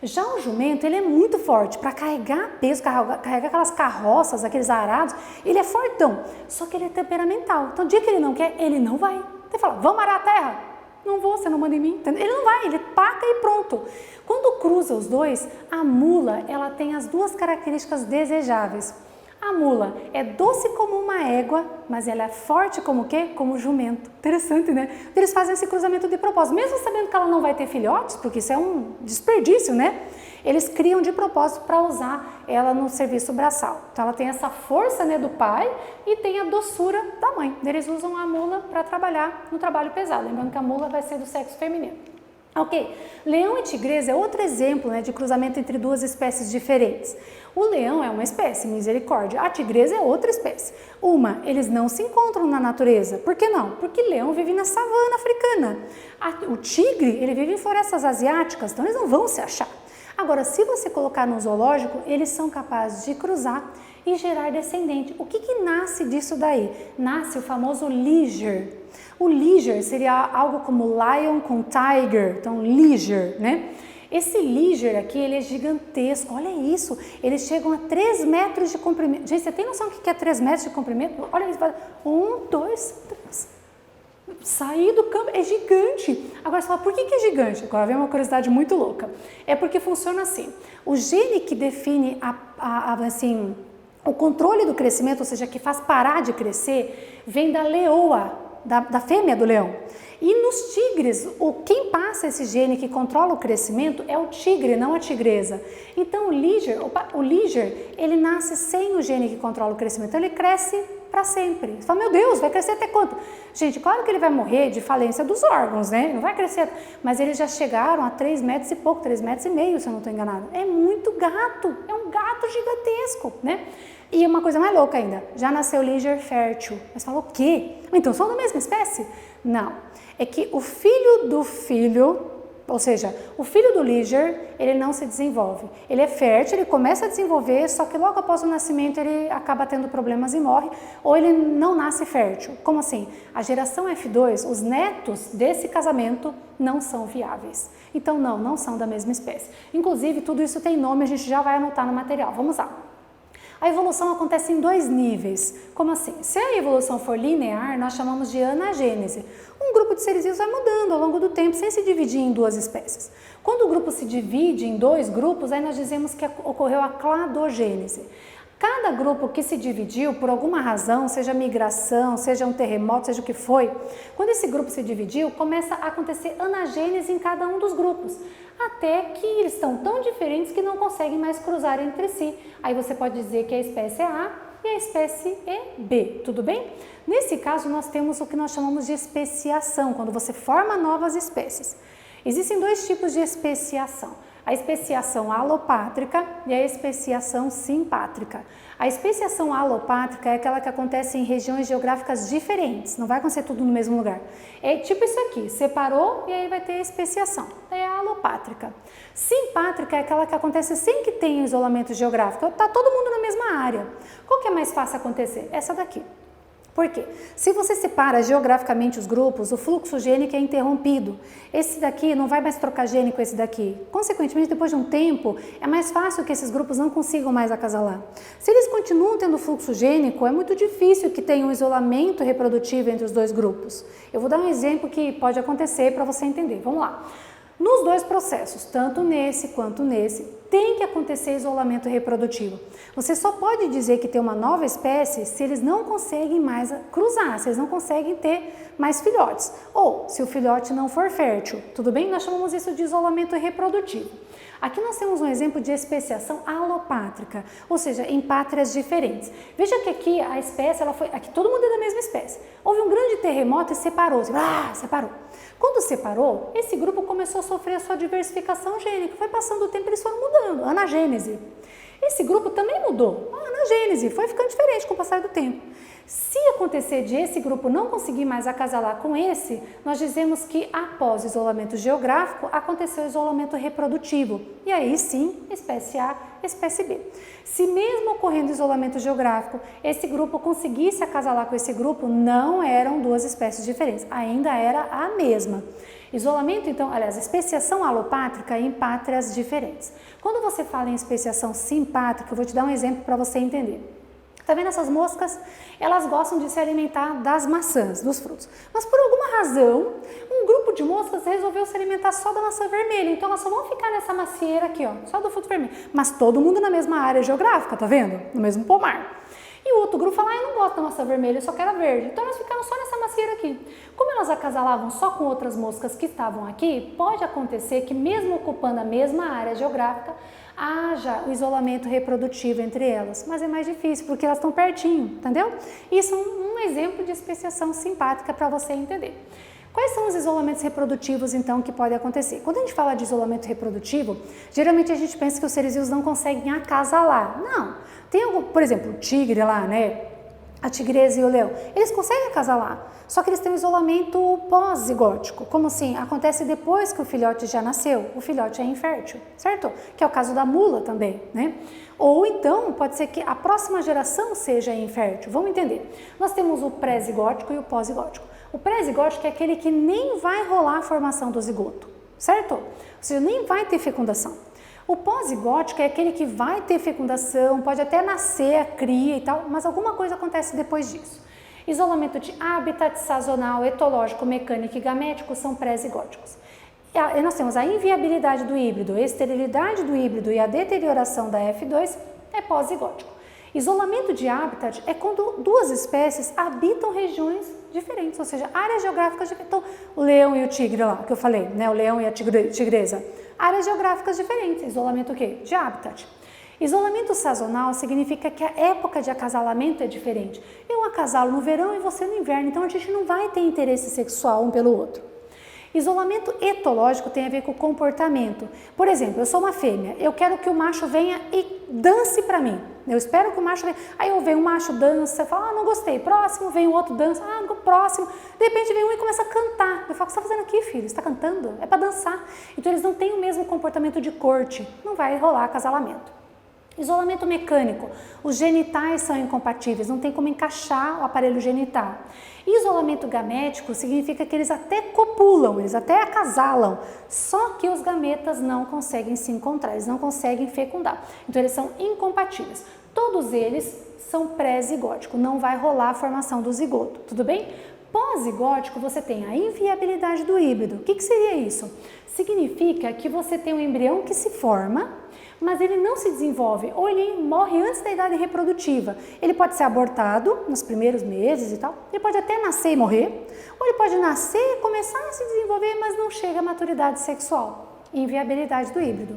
Já o jumento, ele é muito forte para carregar peso, carregar aquelas carroças, aqueles arados, ele é fortão, só que ele é temperamental. Então, o dia que ele não quer, ele não vai. Você fala, vamos arar a terra? Não vou, você não manda em mim. Entendeu? Ele não vai, ele paca e pronto. Quando cruza os dois, a mula, ela tem as duas características desejáveis. A mula é doce como uma égua, mas ela é forte como o quê? Como o jumento. Interessante, né? Eles fazem esse cruzamento de propósito, mesmo sabendo que ela não vai ter filhotes, porque isso é um desperdício, né? Eles criam de propósito para usar ela no serviço braçal. Então ela tem essa força, né, do pai e tem a doçura da mãe. Eles usam a mula para trabalhar no trabalho pesado, lembrando que a mula vai ser do sexo feminino. Ok, leão e tigresa é outro exemplo, né, de cruzamento entre duas espécies diferentes. O leão é uma espécie, misericórdia, a tigresa é outra espécie. Eles não se encontram na natureza. Por que não? Porque leão vive na savana africana. O tigre, ele vive em florestas asiáticas, então eles não vão se achar. Agora, se você colocar no zoológico, eles são capazes de cruzar e gerar descendente. O que nasce disso daí? Nasce o famoso liger. O liger seria algo como lion com tiger, então liger, né? Esse liger aqui, ele é gigantesco, olha isso, eles chegam a 3 metros de comprimento. Gente, você tem noção do que é 3 metros de comprimento? Olha isso, 1, 2, 3. Sair do campo é gigante. Agora você fala, por que é gigante? Agora vem uma curiosidade muito louca. É porque funciona assim, o gene que define assim, o controle do crescimento, ou seja, que faz parar de crescer, vem da leoa, da fêmea do leão. E nos tigres, quem passa esse gene que controla o crescimento é o tigre, não a tigresa. Então o liger, ele nasce sem o gene que controla o crescimento, então ele cresce para sempre. Você fala, meu Deus, vai crescer até quanto? Gente, claro que ele vai morrer de falência dos órgãos, né? Não vai crescer, mas eles já chegaram a 3 metros e pouco, 3,5 metros, se eu não estou enganada. É muito gato, é um gato gigantesco, né? E uma coisa mais louca ainda, já nasceu liger fértil. Mas fala, o quê? Então são da mesma espécie? Não, é que o filho do filho, ou seja, o filho do liger, ele não se desenvolve. Ele é fértil, ele começa a desenvolver, só que logo após o nascimento ele acaba tendo problemas e morre, ou ele não nasce fértil. Como assim? A geração F2, os netos desse casamento não são viáveis. Então não são da mesma espécie. Inclusive, tudo isso tem nome, a gente já vai anotar no material. Vamos lá. A evolução acontece em 2 níveis. Como assim? Se a evolução for linear, nós chamamos de anagênese. Um grupo de seres vivos vai mudando ao longo do tempo, sem se dividir em 2 espécies. Quando o grupo se divide em 2 grupos, aí nós dizemos que ocorreu a cladogênese. Cada grupo que se dividiu por alguma razão, seja migração, seja um terremoto, seja o que foi, quando esse grupo se dividiu, começa a acontecer anagênese em cada um dos grupos, até que eles estão tão diferentes que não conseguem mais cruzar entre si. Aí você pode dizer que a espécie é A e a espécie é B, tudo bem? Nesse caso, nós temos o que nós chamamos de especiação, quando você forma novas espécies. Existem 2 tipos de especiação. A especiação alopátrica e a especiação simpátrica. A especiação alopátrica é aquela que acontece em regiões geográficas diferentes, não vai acontecer tudo no mesmo lugar. É tipo isso aqui, separou e aí vai ter a especiação, é a alopátrica. Simpátrica é aquela que acontece sem que tenha isolamento geográfico, está todo mundo na mesma área. Qual que é mais fácil acontecer? Essa daqui. Por quê? Se você separa geograficamente os grupos, o fluxo gênico é interrompido. Esse daqui não vai mais trocar gene com esse daqui. Consequentemente, depois de um tempo, é mais fácil que esses grupos não consigam mais acasalar. Se eles continuam tendo fluxo gênico, é muito difícil que tenha um isolamento reprodutivo entre os 2 grupos. Eu vou dar um exemplo que pode acontecer para você entender. Vamos lá. Nos 2 processos, tanto nesse quanto nesse, tem que acontecer isolamento reprodutivo. Você só pode dizer que tem uma nova espécie se eles não conseguem mais cruzar, se eles não conseguem ter mais filhotes. Ou se o filhote não for fértil, tudo bem? Nós chamamos isso de isolamento reprodutivo. Aqui nós temos um exemplo de especiação alopátrica, ou seja, em pátrias diferentes. Veja que aqui a espécie, aqui todo mundo é da mesma espécie. Houve um grande terremoto e separou, separou. Quando separou, esse grupo começou a sofrer a sua diversificação gênica. Foi passando o tempo, eles foram mudando, anagênese. Esse grupo também mudou, a anagênese, foi ficando diferente com o passar do tempo. Se acontecer de esse grupo não conseguir mais acasalar com esse, nós dizemos que após o isolamento geográfico, aconteceu o isolamento reprodutivo. E aí sim, espécie A, espécie B. Se mesmo ocorrendo isolamento geográfico, esse grupo conseguisse acasalar com esse grupo, não eram 2 espécies diferentes, ainda era a mesma. Isolamento, então, aliás, especiação alopátrica em pátrias diferentes. Quando você fala em especiação simpátrica, eu vou te dar um exemplo para você entender. Tá vendo essas moscas? Elas gostam de se alimentar das maçãs, dos frutos. Mas por alguma razão, um grupo de moscas resolveu se alimentar só da maçã vermelha. Então elas só vão ficar nessa macieira aqui, ó, só do fruto vermelho. Mas todo mundo na mesma área geográfica, tá vendo? No mesmo pomar. E o outro grupo fala, eu não gosto da maçã vermelha, eu só quero a verde. Então elas ficaram só nessa macieira aqui. Como elas acasalavam só com outras moscas que estavam aqui, pode acontecer que mesmo ocupando a mesma área geográfica, haja o isolamento reprodutivo entre elas. Mas é mais difícil, porque elas estão pertinho, entendeu? Isso é um exemplo de especiação simpática para você entender. Quais são os isolamentos reprodutivos, então, que podem acontecer? Quando a gente fala de isolamento reprodutivo, geralmente a gente pensa que os seres vivos não conseguem acasalar. Não. Tem algum, por exemplo, o tigre lá, né? A tigresa e o leão, eles conseguem acasalar, só que eles têm um isolamento pós-zigótico. Como assim? Acontece depois que o filhote já nasceu, o filhote é infértil, certo? Que é o caso da mula também, né? Ou então, pode ser que a próxima geração seja infértil. Vamos entender. Nós temos o pré-zigótico e o pós-zigótico. O pré-zigótico é aquele que nem vai rolar a formação do zigoto, certo? Ou seja, nem vai ter fecundação. O pós-zigótico é aquele que vai ter fecundação, pode até nascer a cria e tal, mas alguma coisa acontece depois disso. Isolamento de habitat, sazonal, etológico, mecânico e gamético são pré-zigóticos. E nós temos a inviabilidade do híbrido, a esterilidade do híbrido e a deterioração da F2 é pós-zigótico. Isolamento de habitat é quando duas espécies habitam regiões diferentes, ou seja, áreas geográficas diferentes. Então, o leão e o tigre lá, que eu falei, né? O leão e a tigresa. Áreas geográficas diferentes. Isolamento o quê? De habitat. Isolamento sazonal significa que a época de acasalamento é diferente. Eu acasalo no verão e você no inverno, então a gente não vai ter interesse sexual um pelo outro. Isolamento etológico tem a ver com o comportamento. Por exemplo, eu sou uma fêmea, eu quero que o macho venha e dance para mim. Eu espero que o macho venha. Aí eu venho, um macho dança, você fala, não gostei. Próximo, vem o outro dança, próximo. De repente vem um e começa a cantar. Eu falo, o que você está fazendo aqui, filho? Você está cantando? É para dançar. Então eles não têm o mesmo comportamento de corte. Não vai rolar acasalamento. Isolamento mecânico, os genitais são incompatíveis, não tem como encaixar o aparelho genital. Isolamento gamético significa que eles até copulam, eles até acasalam, só que os gametas não conseguem se encontrar, eles não conseguem fecundar. Então eles são incompatíveis. Todos eles são pré-zigóticos, não vai rolar a formação do zigoto, tudo bem? Pós-zigótico você tem a inviabilidade do híbrido. O que seria isso? Significa que você tem um embrião que se forma, mas ele não se desenvolve, ou ele morre antes da idade reprodutiva. Ele pode ser abortado nos primeiros meses e tal, ele pode até nascer e morrer, ou ele pode nascer e começar a se desenvolver, mas não chega à maturidade sexual. Inviabilidade do híbrido.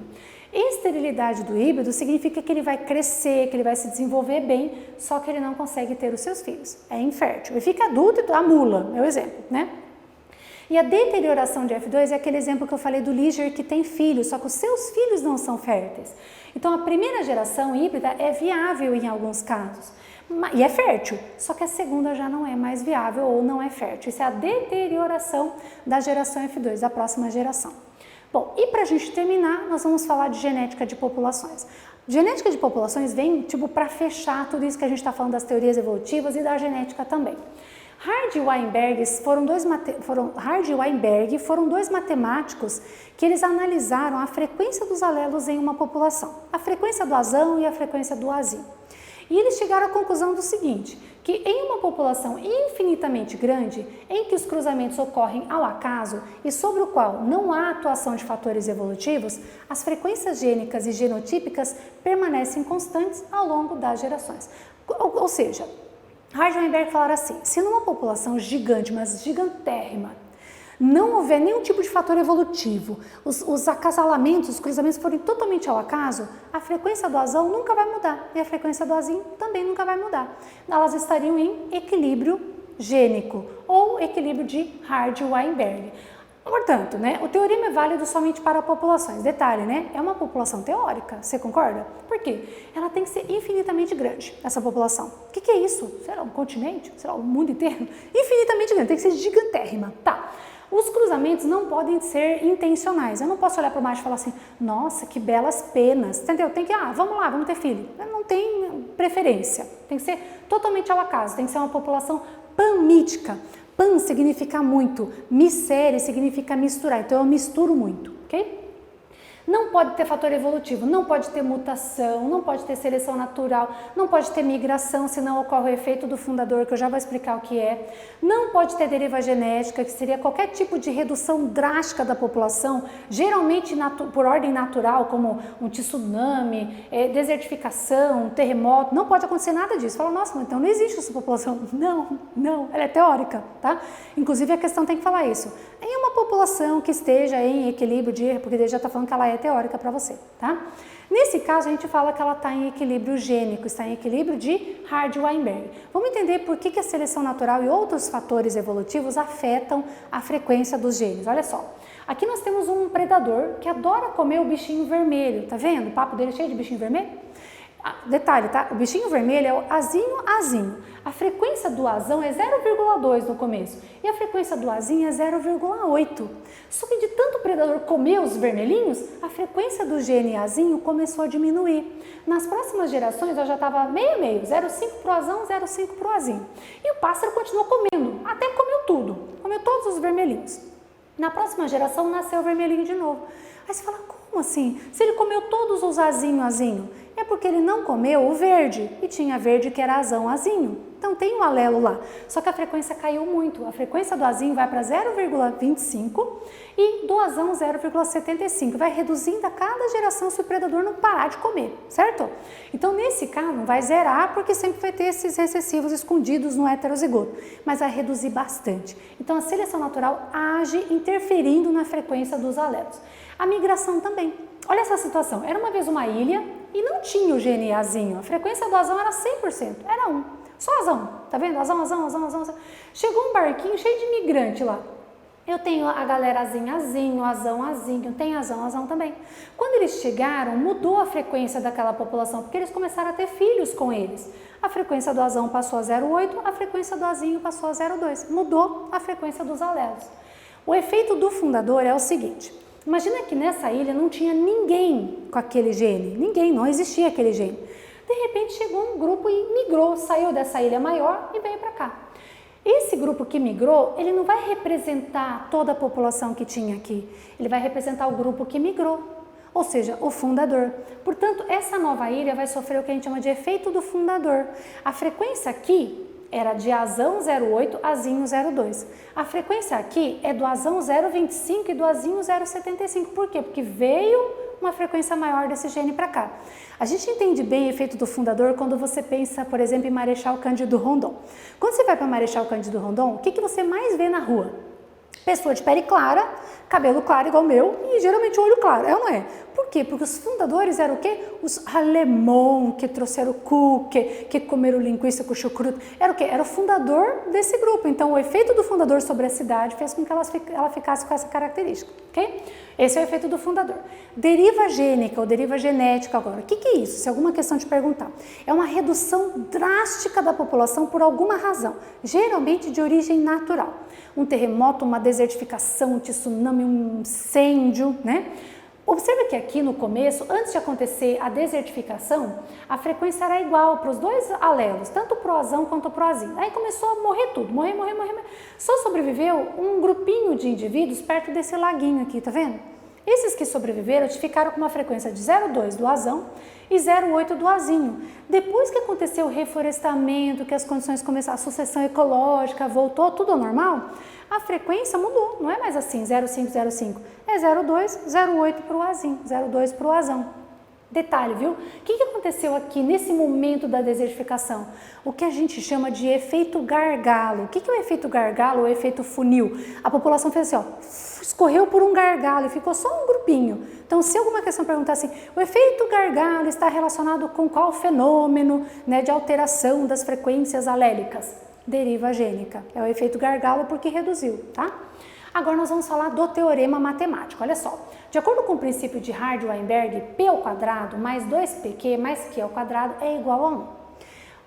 Esterilidade do híbrido significa que ele vai crescer, que ele vai se desenvolver bem, só que ele não consegue ter os seus filhos. É infértil. Ele fica adulto, a mula é o exemplo, né? E a deterioração de F2 é aquele exemplo que eu falei do Liger que tem filhos, só que os seus filhos não são férteis. Então a primeira geração híbrida é viável em alguns casos, e é fértil, só que a segunda já não é mais viável ou não é fértil. Isso é a deterioração da geração F2, da próxima geração. Bom, e para a gente terminar, nós vamos falar de genética de populações. Genética de populações vem para fechar tudo isso que a gente está falando das teorias evolutivas e da genética também. Hardy e Weinberg foram dois matemáticos que eles analisaram a frequência dos alelos em uma população, a frequência do azão e a frequência do azim. E eles chegaram à conclusão do seguinte, que em uma população infinitamente grande, em que os cruzamentos ocorrem ao acaso e sobre o qual não há atuação de fatores evolutivos, as frequências gênicas e genotípicas permanecem constantes ao longo das gerações. Ou seja, Hardy e Weinberg falaram assim, se numa população gigante, mas gigantérrima, não houver nenhum tipo de fator evolutivo, os acasalamentos, os cruzamentos forem totalmente ao acaso, a frequência do azão nunca vai mudar e a frequência do azim também nunca vai mudar. Elas estariam em equilíbrio gênico ou equilíbrio de Hardy e Weinberg. Portanto, né, o teorema é válido somente para populações. Detalhe, né, é uma população teórica, você concorda? Por quê? Ela tem que ser infinitamente grande, essa população. O que é isso? Será um continente? Será o mundo inteiro? Infinitamente grande, tem que ser gigantérrima. Tá. Os cruzamentos não podem ser intencionais. Eu não posso olhar para o macho e falar assim, nossa, que belas penas, entendeu? Tem que, vamos lá, vamos ter filho. Não tem preferência, tem que ser totalmente ao acaso, tem que ser uma população panmítica. Pan significa muito, misere significa misturar, então eu misturo muito, ok? Não pode ter fator evolutivo, não pode ter mutação, não pode ter seleção natural, não pode ter migração, senão ocorre o efeito do fundador, que eu já vou explicar o que é. Não pode ter deriva genética, que seria qualquer tipo de redução drástica da população, geralmente por ordem natural, como um tsunami, desertificação, terremoto. Não pode acontecer nada disso. Fala, nossa, então não existe essa população. Não, ela é teórica, tá? Inclusive a questão tem que falar isso. Em uma população que esteja em equilíbrio porque ele já está falando que ela é teórica para você, tá? Nesse caso, a gente fala que ela está em equilíbrio gênico, está em equilíbrio de Hardy-Weinberg. Vamos entender por que a seleção natural e outros fatores evolutivos afetam a frequência dos genes. Olha só, aqui nós temos um predador que adora comer o bichinho vermelho, tá vendo? O papo dele é cheio de bichinho vermelho? Detalhe, tá? O bichinho vermelho é o azinho. A frequência do azão é 0,2 no começo e a frequência do azinho é 0,8. Só que de tanto o predador comer os vermelhinhos, a frequência do gene azinho começou a diminuir. Nas próximas gerações eu já estava meio, 0,5 para o azão, 0,5 para o azinho. E o pássaro continuou comendo, até comeu tudo, comeu todos os vermelhinhos. Na próxima geração nasceu o vermelhinho de novo. Aí você fala, como assim? Se ele comeu todos os azinho, é porque ele não comeu o verde, e tinha verde que era azinho. Então tem um alelo lá, só que a frequência caiu muito. A frequência do azinho vai para 0,25 e do azão 0,75. Vai reduzindo a cada geração se o predador não parar de comer, certo? Então nesse caso não vai zerar porque sempre vai ter esses recessivos escondidos no heterozigoto, mas vai reduzir bastante. Então a seleção natural age interferindo na frequência dos alelos. A migração também. Olha essa situação, era uma vez uma ilha e não tinha o gene azinho, a frequência do azão era 100%, era 1, só azão, tá vendo? Azão. Chegou um barquinho cheio de migrante lá. Eu tenho a galera azinho, azinho, tem azão também. Quando eles chegaram, mudou a frequência daquela população, porque eles começaram a ter filhos com eles. A frequência do azão passou a 0,8, a frequência do azinho passou a 0,2. Mudou a frequência dos alelos. O efeito do fundador é o seguinte: imagina que nessa ilha não tinha ninguém com aquele gene, não existia aquele gene. De repente chegou um grupo e migrou, saiu dessa ilha maior e veio para cá. Esse grupo que migrou, ele não vai representar toda a população que tinha aqui, ele vai representar o grupo que migrou, ou seja, o fundador. Portanto, essa nova ilha vai sofrer o que a gente chama de efeito do fundador. A frequência aqui era de azão 0,8, azinho 0,2. A frequência aqui é do azão 0,25 e do azinho 0,75. Por quê? Porque veio uma frequência maior desse gene para cá. A gente entende bem o efeito do fundador quando você pensa, por exemplo, em Marechal Cândido Rondon. Quando você vai para Marechal Cândido Rondon, o que você mais vê na rua? Pessoa de pele clara, cabelo claro igual o meu e geralmente olho claro, é ou não é? Por quê? Porque os fundadores eram o quê? Os alemão que trouxeram o cookie, que comeram linguiça com chucrute. Era o quê? Era o fundador desse grupo. Então o efeito do fundador sobre a cidade fez com que ela ficasse com essa característica, ok? Esse é o efeito do fundador. Deriva gênica ou deriva genética agora. O que é isso? Se alguma questão te perguntar. É uma redução drástica da população por alguma razão, geralmente de origem natural. Um terremoto, uma desertificação, um tsunami, um incêndio, né? Observe que aqui no começo, antes de acontecer a desertificação, a frequência era igual para os dois alelos, tanto para o azão quanto para o azinho. Aí começou a morrer tudo, morrer. Só sobreviveu um grupinho de indivíduos perto desse laguinho aqui, tá vendo? Esses que sobreviveram ficaram com uma frequência de 0,2 do azão e 0,8 do azinho. Depois que aconteceu o reflorestamento, que as condições começaram, a sucessão ecológica, voltou tudo ao normal, a frequência mudou, não é mais assim, 0,5, 0,5, é 0,2, 0,8 para o azinho, 0,2 para o azão. Detalhe, viu? O que aconteceu aqui nesse momento da desertificação? O que a gente chama de efeito gargalo. O que é o efeito gargalo ou efeito funil? A população fez assim, ó, escorreu por um gargalo e ficou só um grupinho. Então, se alguma questão perguntar assim, o efeito gargalo está relacionado com qual fenômeno, né, de alteração das frequências alélicas? Deriva gênica. É o efeito gargalo porque reduziu, tá? Agora nós vamos falar do teorema matemático, olha só. De acordo com o princípio de Hardy-Weinberg, P ao quadrado mais 2PQ mais Q ao quadrado é igual a 1.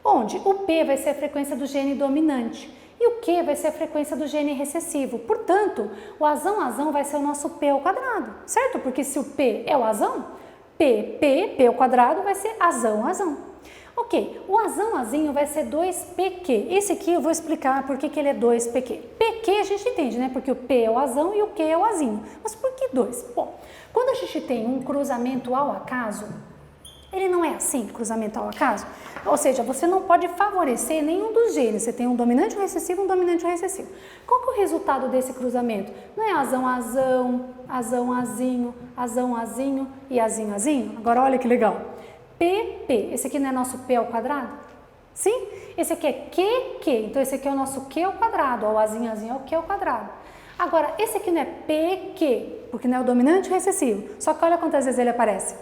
Onde o P vai ser a frequência do gene dominante e o Q vai ser a frequência do gene recessivo. Portanto, o azão vai ser o nosso P ao quadrado, certo? Porque se o P é o azão, P ao quadrado vai ser azão. Ok, o azão-azinho vai ser 2PQ. Esse aqui eu vou explicar por que ele é 2PQ. PQ a gente entende, né? Porque o P é o azão e o Q é o azinho. Mas por que 2? Bom, quando a gente tem um cruzamento ao acaso, ele não é assim, cruzamento ao acaso? Ou seja, você não pode favorecer nenhum dos genes. Você tem um dominante e um recessivo, um dominante e um recessivo. Qual que é o resultado desse cruzamento? Não é azão-azão, azão-azinho, azão-azinho e azinho-azinho? Agora olha que legal. PP, esse aqui não é nosso P ao quadrado? Sim? Esse aqui é QQ, então esse aqui é o nosso Q ao quadrado, ó, o azinho-azinho é o Q ao quadrado. Agora, esse aqui não é PQ, porque não é o dominante e o recessivo. Só que olha quantas vezes ele aparece.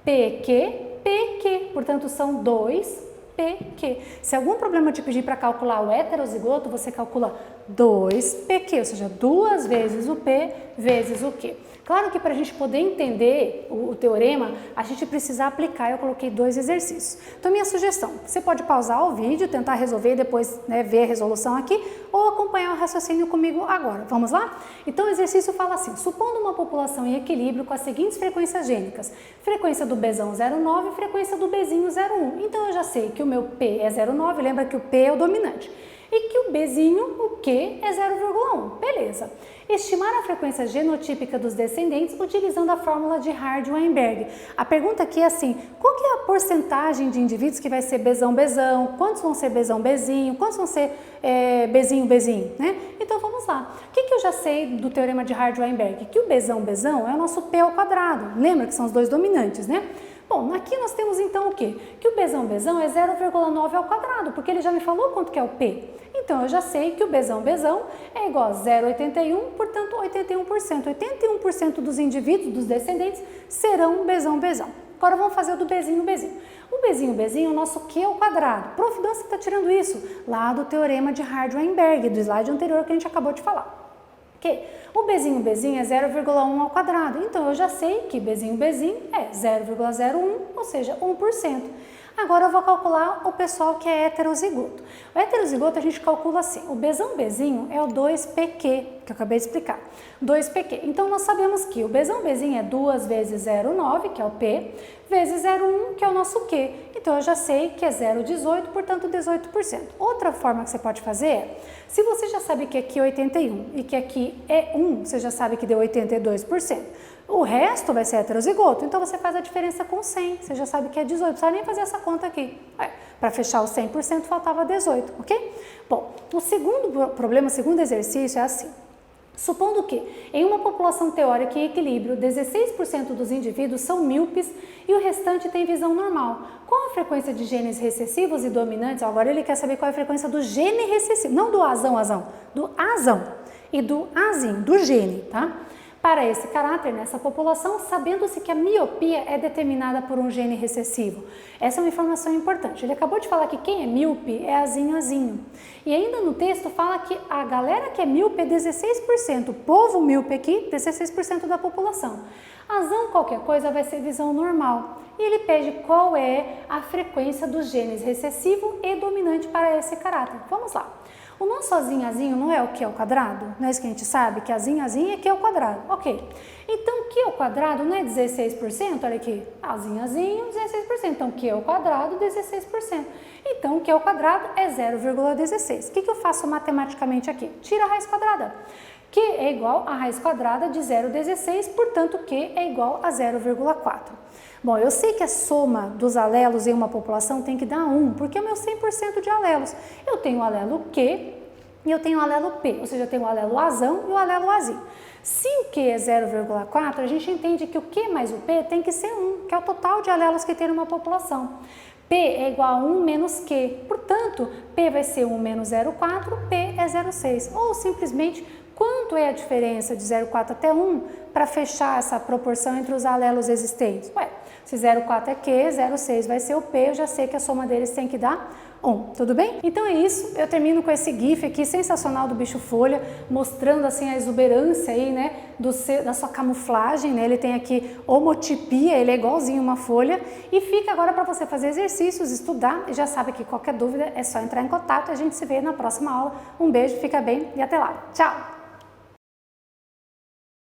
PQ, PQ, portanto são 2PQ. Se algum problema te pedir para calcular o heterozigoto, você calcula 2PQ, ou seja, 2 vezes o P vezes o Q. Claro que para a gente poder entender o teorema, a gente precisa aplicar. Eu coloquei 2 exercícios. Então, minha sugestão, você pode pausar o vídeo, tentar resolver e depois ver a resolução aqui, ou acompanhar o raciocínio comigo agora. Vamos lá? Então, o exercício fala assim, supondo uma população em equilíbrio com as seguintes frequências gênicas, frequência do Bzão 0,9 e frequência do Bzinho 0,1. Então, eu já sei que o meu P é 0,9, lembra que o P é o dominante, e que o Bzinho, o Q, é 0,1. Beleza. Estimar a frequência genotípica dos descendentes utilizando a fórmula de Hardy-Weinberg. A pergunta aqui é assim, qual que é a porcentagem de indivíduos que vai ser Bzão-Bzão, quantos vão ser Bzão-Bzinho, quantos vão ser Bzinho-Bzinho, né? Então vamos lá. O que eu já sei do teorema de Hardy-Weinberg? Que o Bzão-Bzão é o nosso P ao quadrado. Lembra que são os dois dominantes, né? Bom, aqui nós temos então o quê? Que o Bzão-Bzão é 0,9 ao quadrado, porque ele já me falou quanto que é o P. Então, eu já sei que o Bzão-Bzão é igual a 0,81, portanto, 81%. 81% dos indivíduos, dos descendentes, serão Bzão-Bzão. Agora, vamos fazer o do Bzinho-Bzinho. O Bzinho-Bzinho é o nosso Q ao quadrado. Prof, de onde você está tirando isso? Lá do teorema de Hardy-Weinberg, do slide anterior que a gente acabou de falar. Que o Bzinho-Bzinho é 0,1 ao quadrado, então eu já sei que Bzinho-Bzinho é 0,01, ou seja, 1%. Agora eu vou calcular o pessoal que é heterozigoto. O heterozigoto a gente calcula assim, o Bzão-Bzinho é o 2PQ, que eu acabei de explicar, 2PQ. Então nós sabemos que o Bzão-Bzinho é 2 vezes 0,9, que é o P, vezes 0,1, que é o nosso Q. Então eu já sei que é 0,18, portanto 18%. Outra forma que você pode fazer é, se você já sabe que aqui é 81 e que aqui é 1, você já sabe que deu 82%. O resto vai ser heterozigoto, então você faz a diferença com 100, você já sabe que é 18, não precisa nem fazer essa conta aqui. Para fechar os 100% faltava 18, ok? Bom, o segundo problema, o segundo exercício é assim. Supondo que, em uma população teórica em equilíbrio, 16% dos indivíduos são míopes e o restante tem visão normal. Qual a frequência de genes recessivos e dominantes? Agora ele quer saber qual é a frequência do gene recessivo, não do azão, do azão e do azinho, do gene, tá? Para esse caráter, nessa população, sabendo-se que a miopia é determinada por um gene recessivo. Essa é uma informação importante. Ele acabou de falar que quem é míope é azinho. E ainda no texto fala que a galera que é míope é 16%. O povo míope aqui, 16% da população. Azão qualquer coisa vai ser visão normal. E ele pede qual é a frequência dos genes recessivo e dominante para esse caráter. Vamos lá. O nosso azinho não é o Q ao quadrado? Não é isso que a gente sabe? Que azinho é Q ao quadrado. Ok. Então, Q ao quadrado não é 16%? Olha aqui. Azinho, 16%. Então, Q ao quadrado, 16%. Então, Q ao quadrado é 0,16. O que eu faço matematicamente aqui? Tira a raiz quadrada. Q é igual a raiz quadrada de 0,16, portanto, Q é igual a 0,4. Bom, eu sei que a soma dos alelos em uma população tem que dar 1, porque é o meu 100% de alelos. Eu tenho o alelo Q e eu tenho o alelo P, ou seja, eu tenho o alelo azão e o alelo azinho. Se o Q é 0,4, a gente entende que o Q mais o P tem que ser 1, que é o total de alelos que tem numa população. P é igual a 1 menos Q, portanto, P vai ser 1 menos 0,4, P é 0,6, ou simplesmente quanto é a diferença de 0,4 até 1 para fechar essa proporção entre os alelos existentes? Ué, se 0,4 é Q, 0,6 vai ser o P, eu já sei que a soma deles tem que dar 1, tudo bem? Então é isso, eu termino com esse gif aqui sensacional do bicho folha, mostrando assim a exuberância aí, né, da sua camuflagem, né? Ele tem aqui homotipia, ele é igualzinho uma folha, e fica agora para você fazer exercícios, estudar, e já sabe que qualquer dúvida é só entrar em contato e a gente se vê na próxima aula. Um beijo, fica bem e até lá. Tchau!